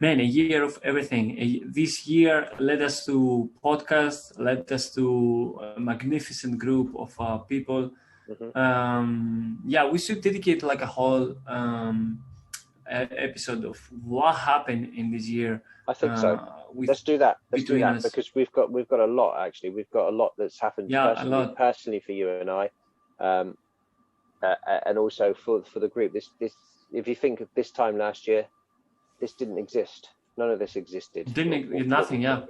man, a year of everything. This year led us to podcast, led us to a magnificent group of people. We should dedicate like a whole episode of what happened in this year. I think so. Let's do that. Let's do that because we've got a lot actually. We've got a lot that's happened personally for you and I, and also for the group. This if you think of this time last year, this didn't exist. None of this existed. Nothing. Yeah.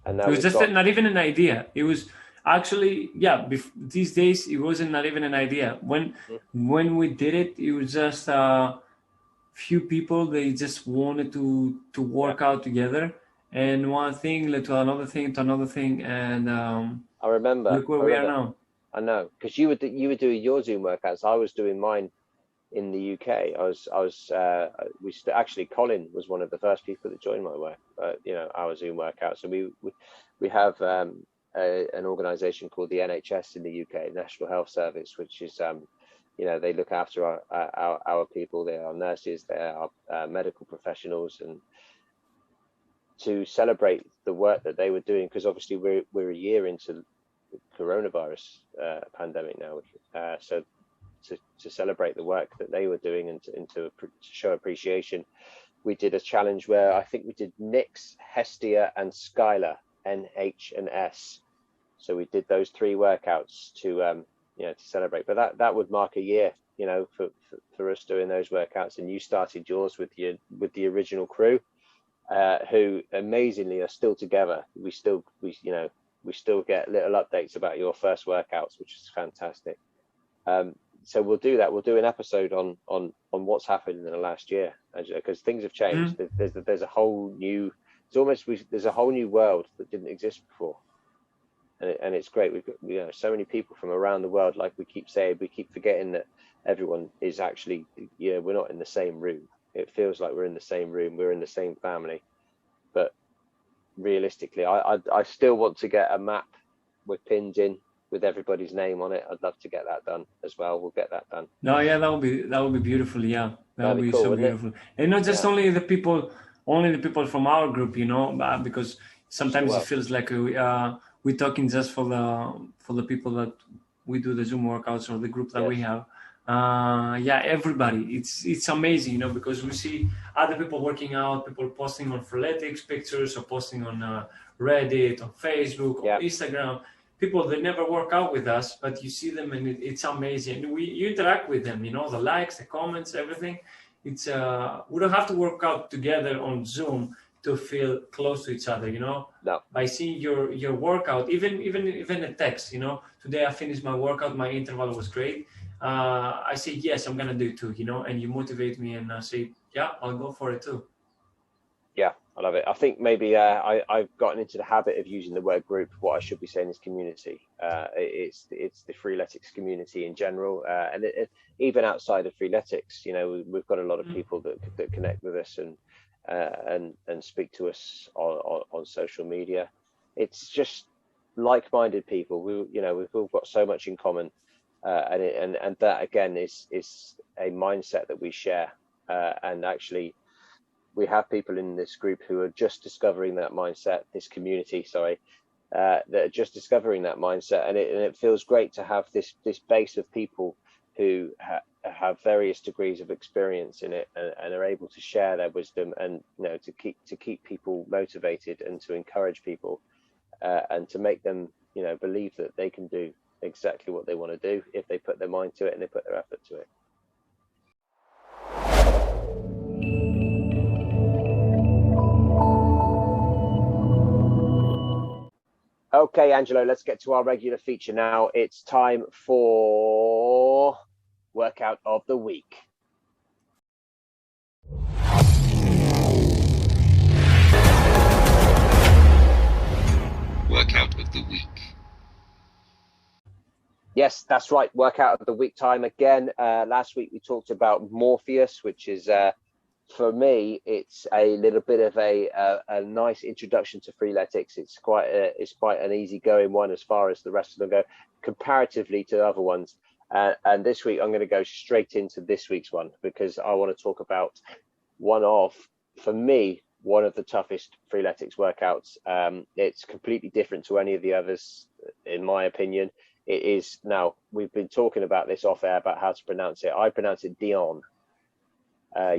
And now it was just not even an idea. It was actually these days it wasn't not even an idea. When we did it, it was just few people. They just wanted to work out together, and one thing led to another thing, and I remember. Look where we are now. I know, because you were doing your Zoom workouts. I was doing mine in the UK. Actually Colin was one of the first people that joined my work. Our Zoom workouts, and we have an organisation called the NHS in the UK, National Health Service, which is they look after our people. They are nurses, they are medical professionals, and to celebrate the work that they were doing, because obviously we're a year into the coronavirus pandemic now, so to celebrate the work that they were doing and to show appreciation, we did a challenge where I think we did Nix, Hestia, and Skylar, NH and S. So we did those 3 workouts to celebrate. But that would mark a year, for us doing those workouts. And you started yours with the original crew, who amazingly are still together. We still get little updates about your first workouts, which is fantastic. So we'll do that. We'll do an episode on what's happened in the last year, because things have changed. There's a whole new. There's a whole new world that didn't exist before. And it's great. We've got so many people from around the world. Like we keep saying, we keep forgetting that everyone is actually, we're not in the same room. It feels like we're in the same room. We're in the same family. But realistically, I still want to get a map with pins in with everybody's name on it. I'd love to get that done as well. We'll get that done. No, yeah, that would be beautiful. Yeah, that would be cool, so beautiful. And not just only the people from our group, because sometimes it feels like we're talking just for the people that we do the Zoom workouts or the group that we have. Everybody. It's amazing, because we see other people working out, people posting on freeletics pictures or posting on Reddit, on Facebook, on Instagram. People that never work out with us, but you see them and it's amazing. You interact with them, the likes, the comments, everything. It's we don't have to work out together on Zoom to feel close to each other, No. By seeing your workout, even a text, today I finished my workout, my interval was great. I say, yes, I'm going to do it too, and you motivate me and I say, yeah, I'll go for it too. Yeah, I love it. I think maybe I've gotten into the habit of using the word group. What I should be saying is community. It's the freeletics community in general. And even outside of freeletics, we've got a lot of people that connect with us and speak to us on social media. It's just like-minded people. We've all got so much in common, and that again is a mindset that we share. And actually, we have people in this group who are just discovering that mindset. This community, that are just discovering that mindset, and it feels great to have this base of people who have various degrees of experience in it and are able to share their wisdom and to keep people motivated and to encourage people and to make them believe that they can do exactly what they want to do if they put their mind to it and they put their effort to it. Okay, Angelo, let's get to our regular feature now. It's time for Workout of the Week. Workout of the Week. Yes, that's right. Workout of the Week time again. Last week we talked about Morpheus, which is for me, it's a little bit of a nice introduction to freeletics. It's quite an easygoing one as far as the rest of them go, comparatively to other ones. And this week I'm going to go straight into this week's one because I want to talk about one of for me, one of the toughest freeletics workouts. It's completely different to any of the others, in my opinion. It is. Now, we've been talking about this off air about how to pronounce it. I pronounce it Dion.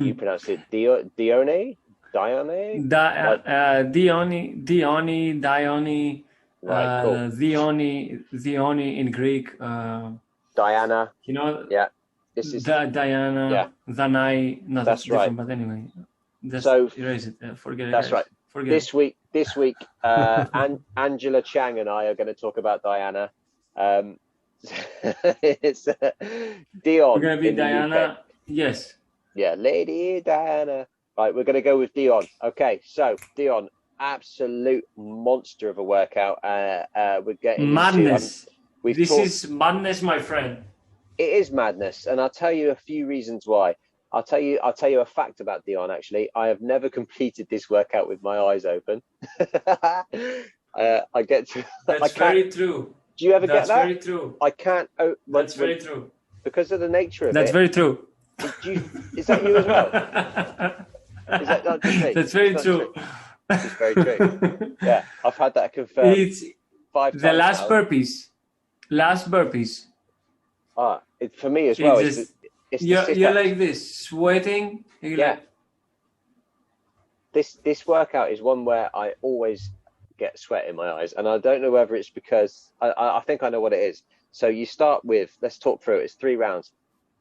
You pronounce it Dione? Dione? Dione, Right, cool. Dione in Greek. Diana. You know, Yeah. This is Diana. Yeah. Danai. No, That's different, right. But anyway, So erase it. Forget it. that's Guys. right. Forget This week, Angela Chang and I are going to talk about Diana. It's Dion. We're gonna be in the Diana. UK. Yes. Yeah, Lady Diana. Right, we're going to go with Dion. Okay, so Dion, absolute monster of a workout. We're getting Madness. Into, This is madness, my friend. It is madness, and I'll tell you a few reasons why. I'll tell you a fact about Dion. Actually, I have never completed this workout with my eyes open. I get to. That's very true. Do you ever get that? That's very true. I can't. That's very true. Because of the nature of it. That's very true. Is that you as well? Is that not just me? That's very true. It's very true. Yeah, I've had that confirmed. It's 5 times the last now. burpees. Last burpees. For me as well. It's you're like this, sweating. Yeah. This workout is one where I always get sweat in my eyes, and I don't know whether it's because I think I know what it is. So you start with, let's talk through it. It's 3 rounds.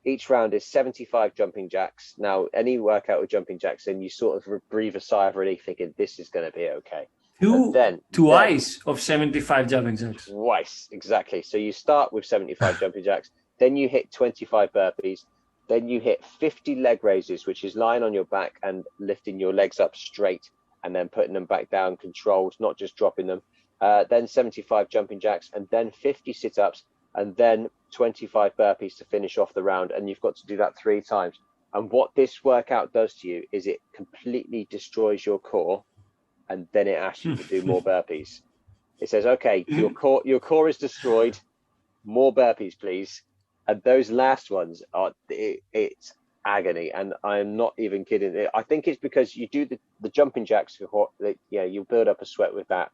Each round is 75 jumping jacks. Now, any workout with jumping jacks, and you sort of breathe a sigh of relief, thinking this is going to be okay. Twice of 75 jumping jacks. Twice, exactly. So you start with 75 jumping jacks, then you hit 25 burpees, then you hit 50 leg raises, which is lying on your back and lifting your legs up straight and then putting them back down controlled, not just dropping them. Then 75 jumping jacks, and then 50 sit-ups, and then 25 burpees to finish off the round. And you've got to do that 3 times. And what this workout does to you is it completely destroys your core, and then it asks you to do more burpees. It says, okay, your core is destroyed, more burpees, please. And those last ones it's agony, and I'm not even kidding. I think it's because you do the jumping jacks, you build up a sweat with that.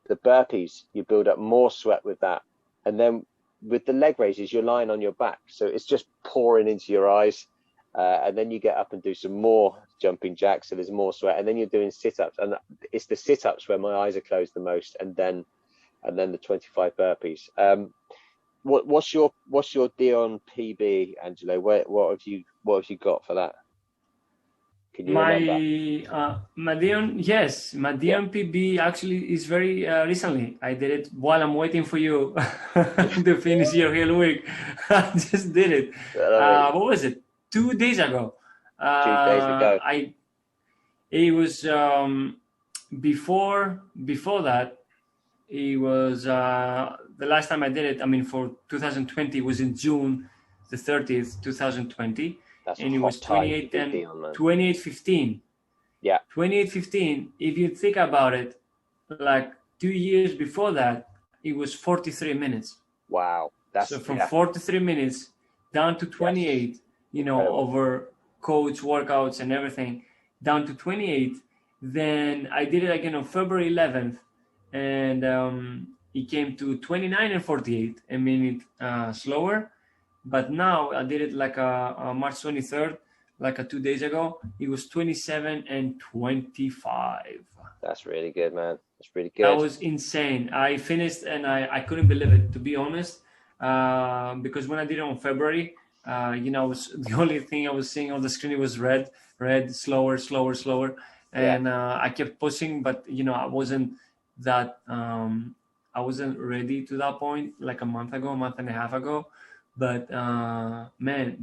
The burpees, you build up more sweat with that. And then with the leg raises, you're lying on your back, so it's just pouring into your eyes. And then you get up and do some more jumping jacks, so there's more sweat, and then you're doing sit-ups, and it's the sit-ups where my eyes are closed the most, and then the 25 burpees. What's your Dion PB, Angelo? What have you got for that? Can you remember? My Dion PB actually is very recently. I did it while I'm waiting for you to finish your Hell Week. I just did it. What was it? 2 days ago. 2 days ago. It was before that. It was the last time I did it. I mean, for 2020, it was in June the 30th, 2020. That's and it was 28:15. Yeah. 28:15. If you think about it, like 2 years before that, it was 43 minutes. Wow. So from 43 minutes down to 28, yes. Over coach workouts and everything, down to 28. Then I did it again on February 11th, and it came to 29 and 48, a minute slower. But now I did it like March 23rd, like 2 days ago. It was 27 and 25. That's really good, man. That's really good. That was insane. I finished and I couldn't believe it, to be honest, because when I did it on February, the only thing I was seeing on the screen was red, slower, and I kept pushing, but I wasn't ready to that point, like a month and a half ago. But man,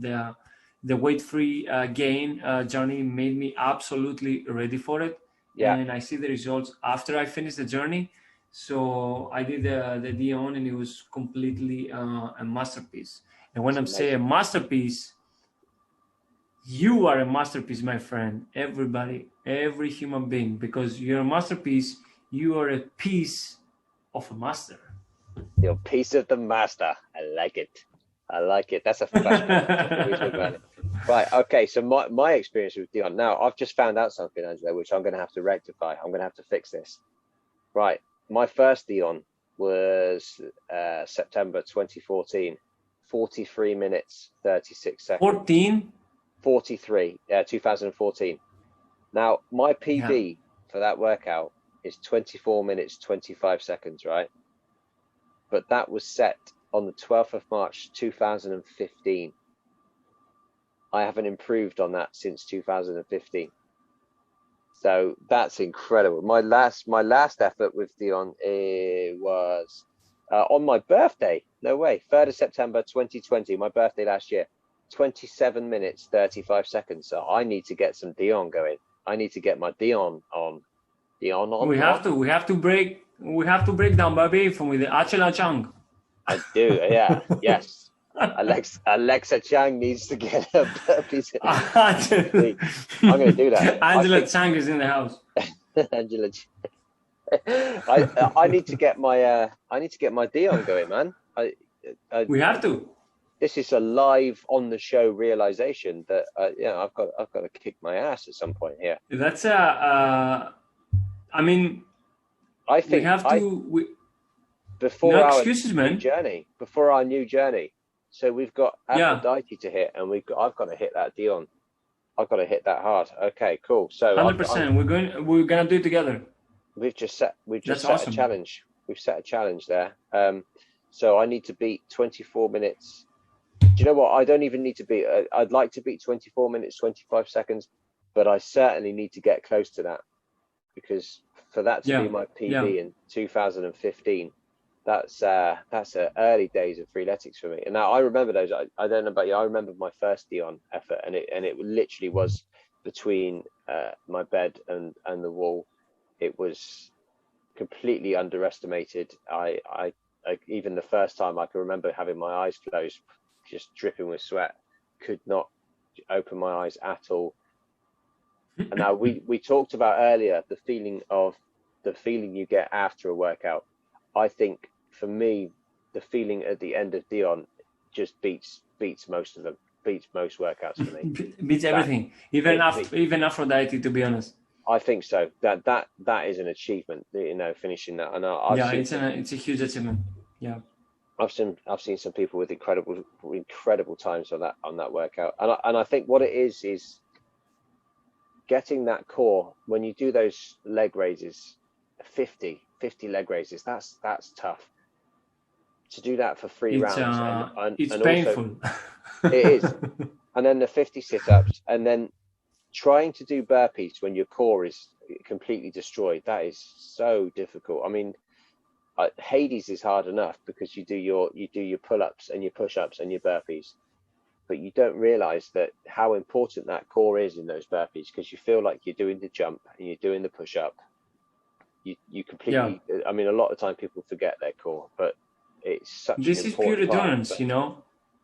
the weight-free gain journey made me absolutely ready for it. Yeah. And I see the results after I finished the journey. So I did the Dion, and it was completely a masterpiece. And when I'm saying a masterpiece, you are a masterpiece, my friend. Everybody, every human being, because you're a masterpiece. You are a piece of a master. You're a piece of the master. I like it. That's a fashion. Right. Okay. So my experience with Dion. Now I've just found out something, Angelo, which I'm going to have to rectify. I'm going to have to fix this. Right. My first Dion was September 2014. 43 minutes 36 seconds. 14. 43. 2014. Now my PB for that workout is 24 minutes 25 seconds. Right. But that was set on the 12th of March 2015. I haven't improved on that since 2015. So that's incredible. My last effort with Dion was on my birthday. No way. 3rd of September 2020, my birthday last year. 27 minutes 35 seconds. So I need to get some Dion going. I need to get my Dion on. Dion on. We have to break down, baby, from with the Angela Chang. I do. Yeah. Yes. Alexa Chang needs to get her burpees. I'm going to do that. Angela Chang is in the house. Angela. I need to get my Dion going, man. We have to. This is a live on the show realization that I've got to kick my ass at some point here. That's I mean, I think we have to. Before no our excuses, man. Before our new journey. So we've got Aphrodite to hit, and I've got to hit that Dion. I've got to hit that hard. Okay, cool. So 100%. We're gonna do it together. We've just set awesome. a challenge. We've set a challenge there. So I need to beat 24 minutes. Do you know what? I don't even need to beat. I'd like to beat 24 minutes 25 seconds, but I certainly need to get close to that, because for that to be my PB in 2015. That's early days of freeletics for me. And now I remember those. I don't know about you. I remember my first Dion effort, and it literally was between my bed and the wall. It was completely underestimated. I even the first time, I can remember having my eyes closed, just dripping with sweat, could not open my eyes at all. And now we talked about earlier the feeling you get after a workout. I think for me, the feeling at the end of Dion just beats most of them, beats most workouts for me. Beats everything, even Aphrodite, to be honest. I think so. That is an achievement, finishing that. And it's a huge achievement. Yeah, I've seen some people with incredible times on that workout, and I think what it is getting that core when you do those leg raises, 50 leg raises. That's tough to do that for 3 rounds. It's painful. Also, it is. And then the 50 sit-ups, and then trying to do burpees when your core is completely destroyed. That is so difficult. I mean, Hades is hard enough because you do your pull-ups and your push-ups and your burpees, but you don't realize that how important that core is in those burpees, because you feel like you're doing the jump and you're doing the push-up. You completely. I mean, a lot of time people forget their core, but it's such. This is pure endurance,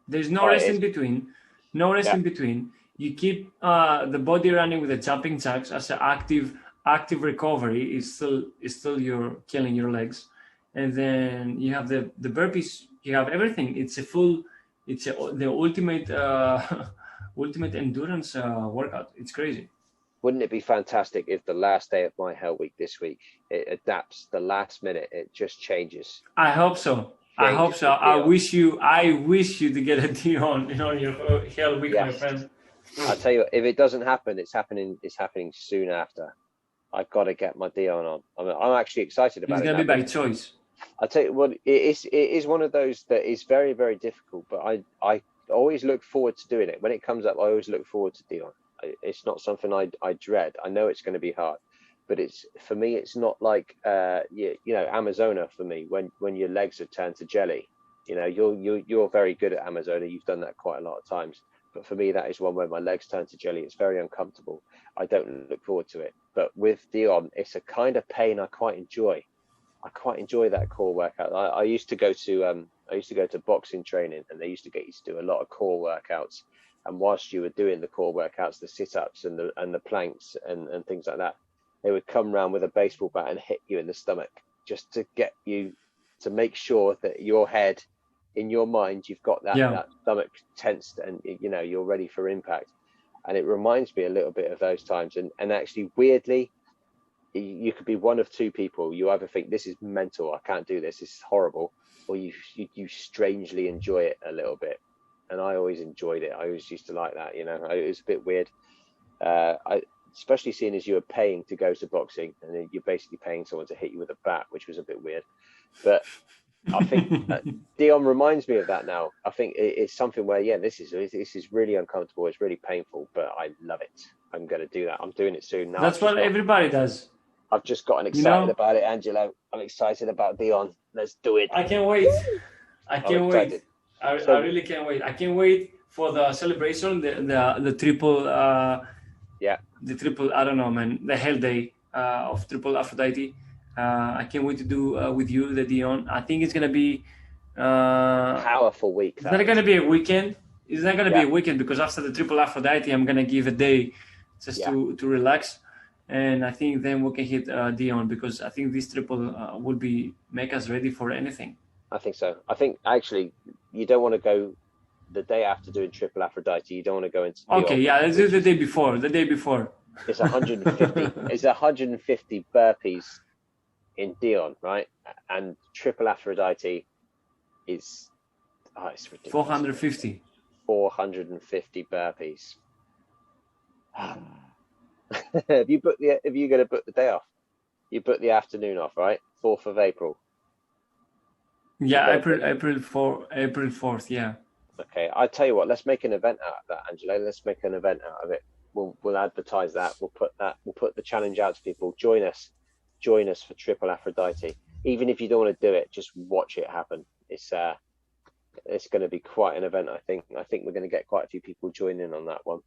There's no rest in between. No rest in between. You keep the body running with the jumping jacks as an active recovery. Is still you're killing your legs, and then you have the burpees. You have everything. It's the ultimate endurance workout. It's crazy. Wouldn't it be fantastic if the last day of my Hell Week this week, it adapts the last minute, it just changes? I hope so. I wish you to get a Dion, your Hell Week, my friend. I'll tell you, if it doesn't happen, it's happening soon after. I've got to get my Dion on. I'm actually excited about it. It's going to be by choice. I'll tell you what, it is one of those that is very, very difficult, but I always look forward to doing it. When it comes up, I always look forward to Dion. It's not something I dread. I know it's going to be hard, but for me, it's not like Amazona for me. When your legs have turned to jelly, you're very good at Amazona. You've done that quite a lot of times. But for me, that is one where my legs turn to jelly. It's very uncomfortable. I don't look forward to it. But with Dion, it's a kind of pain I quite enjoy. I quite enjoy that core workout. I used to go to boxing training, and they used to get you to do a lot of core workouts. And whilst you were doing the core workouts, the sit-ups and the planks and things like that, they would come round with a baseball bat and hit you in the stomach just to get you to make sure that your head in your mind, you've got that stomach tensed, and you're ready for impact. And it reminds me a little bit of those times. And actually, weirdly, you could be one of two people. You either think this is mental, I can't do this is horrible, or you strangely enjoy it a little bit. And I always enjoyed it. I always used to like that. It was a bit weird. Especially seeing as you were paying to go to boxing, and then you're basically paying someone to hit you with a bat, which was a bit weird. But I think Dion reminds me of that now. I think it's something where, this is really uncomfortable. It's really painful, but I love it. I'm going to do that. I'm doing it soon now. That's what everybody does. I've just gotten excited about it, Angelo. I'm excited about Dion. Let's do it. I can't wait. I really can't wait. I can't wait for the celebration, the triple, the triple, I don't know, man, the hell day of triple Aphrodite. I can't wait to do with you, the Dion. I think it's going to be powerful week. It's not going to be a weekend. It's not going to be a weekend, because after the triple Aphrodite, I'm going to give a day just to relax. And I think then we can hit Dion, because I think this triple would make us ready for anything. I think so. I think actually you don't want to go the day after doing triple Aphrodite. You don't want to go into Dion, let's do the day before. The day before. It's 150. It's 150 burpees in Dion, right? And triple Aphrodite is it's ridiculous. 450. 450 burpees. Have you going to book the day off? You book the afternoon off, right? 4th of April. Yeah, April 4th, yeah. Okay, I tell you what, let's make an event out of that, Angelo. Let's make an event out of it. We'll advertise that. We'll put the challenge out to people. Join us for triple Aphrodite. Even if you don't want to do it, just watch it happen. It's going to be quite an event. I think we're going to get quite a few people joining on that one.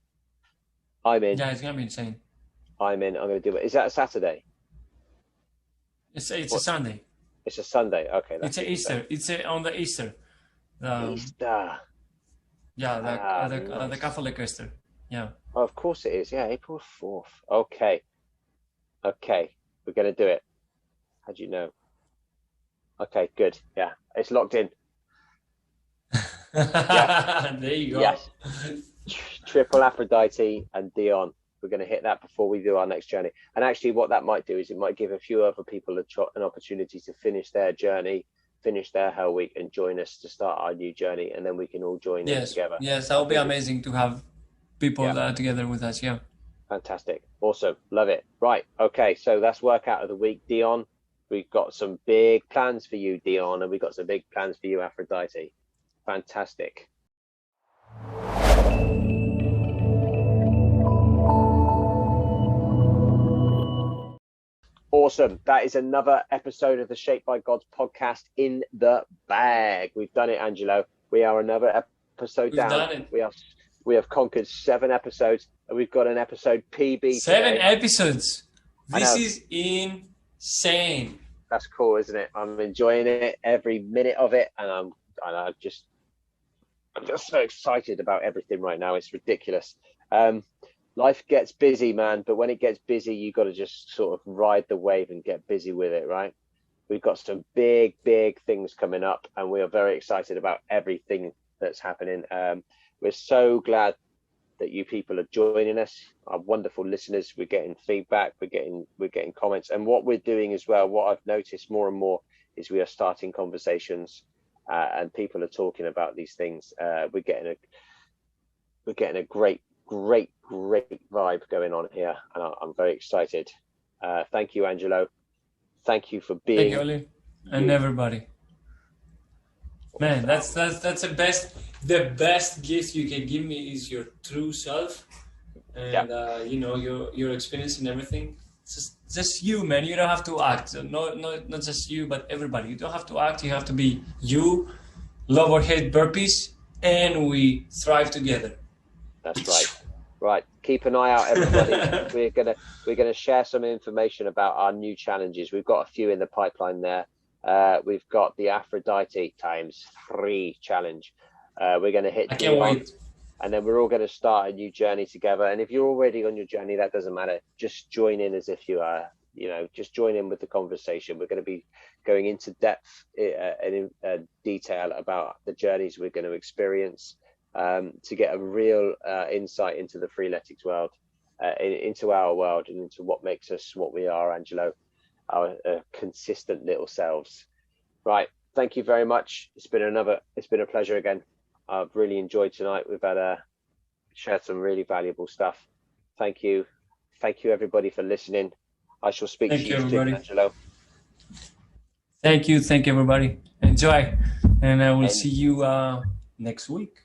I'm in. Yeah, it's going to be insane. I'm in. I'm going to do it. Is that a Saturday? It's a Sunday. It's a Sunday. Okay. It's a Easter. It's on the Easter. Easter. Yeah, the Catholic Easter. Yeah. Oh, of course it is. Yeah, April 4th. Okay. We're going to do it. How'd you know? Okay, good. Yeah, it's locked in. There you go. Yes. Triple Aphrodite and Dion. We're going to hit that before we do our next journey. And actually what that might do is it might give a few other people an opportunity to finish their journey, finish their Hell Week, and join us to start our new journey. And then we can all join in together. Yes, that would be amazing to have people together with us. Yeah. Fantastic. Awesome. Love it. Right. Okay. So that's workout of the week. Dion, we've got some big plans for you, Dion, and we've got some big plans for you, Aphrodite. Fantastic. Awesome. That is another episode of the Shaped by Gods podcast in the bag. We've done it, Angelo. We are another episode down. Done it. We have conquered 7 episodes, and we've got an episode PB. 7 episost. This is insane. That's cool, isn't it? I'm enjoying it, every minute of it, and I'm just so excited about everything right now. It's ridiculous. Life gets busy, man, but when it gets busy, you got to just sort of ride the wave and get busy with it, right? We've got some big things coming up, and we are very excited about everything that's happening. We're so glad that you people are joining us, our wonderful listeners. We're getting feedback, we're getting comments, and what we're doing as well, what I've noticed more and more, is we are starting conversations, and people are talking about these things. We're getting a great vibe going on here, and I'm very excited. Thank you, Angelo. Thank you for being. Thank you, Oli, and everybody. Man, that's the best gift you can give me is your true self, and your experience and everything. It's just you, man. You don't have to act. Not just you, but everybody. You don't have to act. You have to be you. Love or hate burpees, and we thrive together. That's right. Right. Keep an eye out, everybody. we're gonna share some information about our new challenges. We've got a few in the pipeline there. We've got the Aphrodite ×3 challenge. We're going to hit. I can't wait. And then we're all going to start a new journey together. And if you're already on your journey, that doesn't matter. Just join in as if you are just join in with the conversation. We're going to be going into depth and in detail about the journeys we're going to experience to get a real insight into the freeletics world, into our world, and into what makes us what we are, Angelo, our consistent little selves. Right. Thank you very much. It's been a pleasure again. I've really enjoyed tonight. We've had shared some really valuable stuff. Thank you. Thank you, everybody, for listening. I shall speak to you soon, Angelo. Thank you, everybody. Enjoy, and I will see you next week.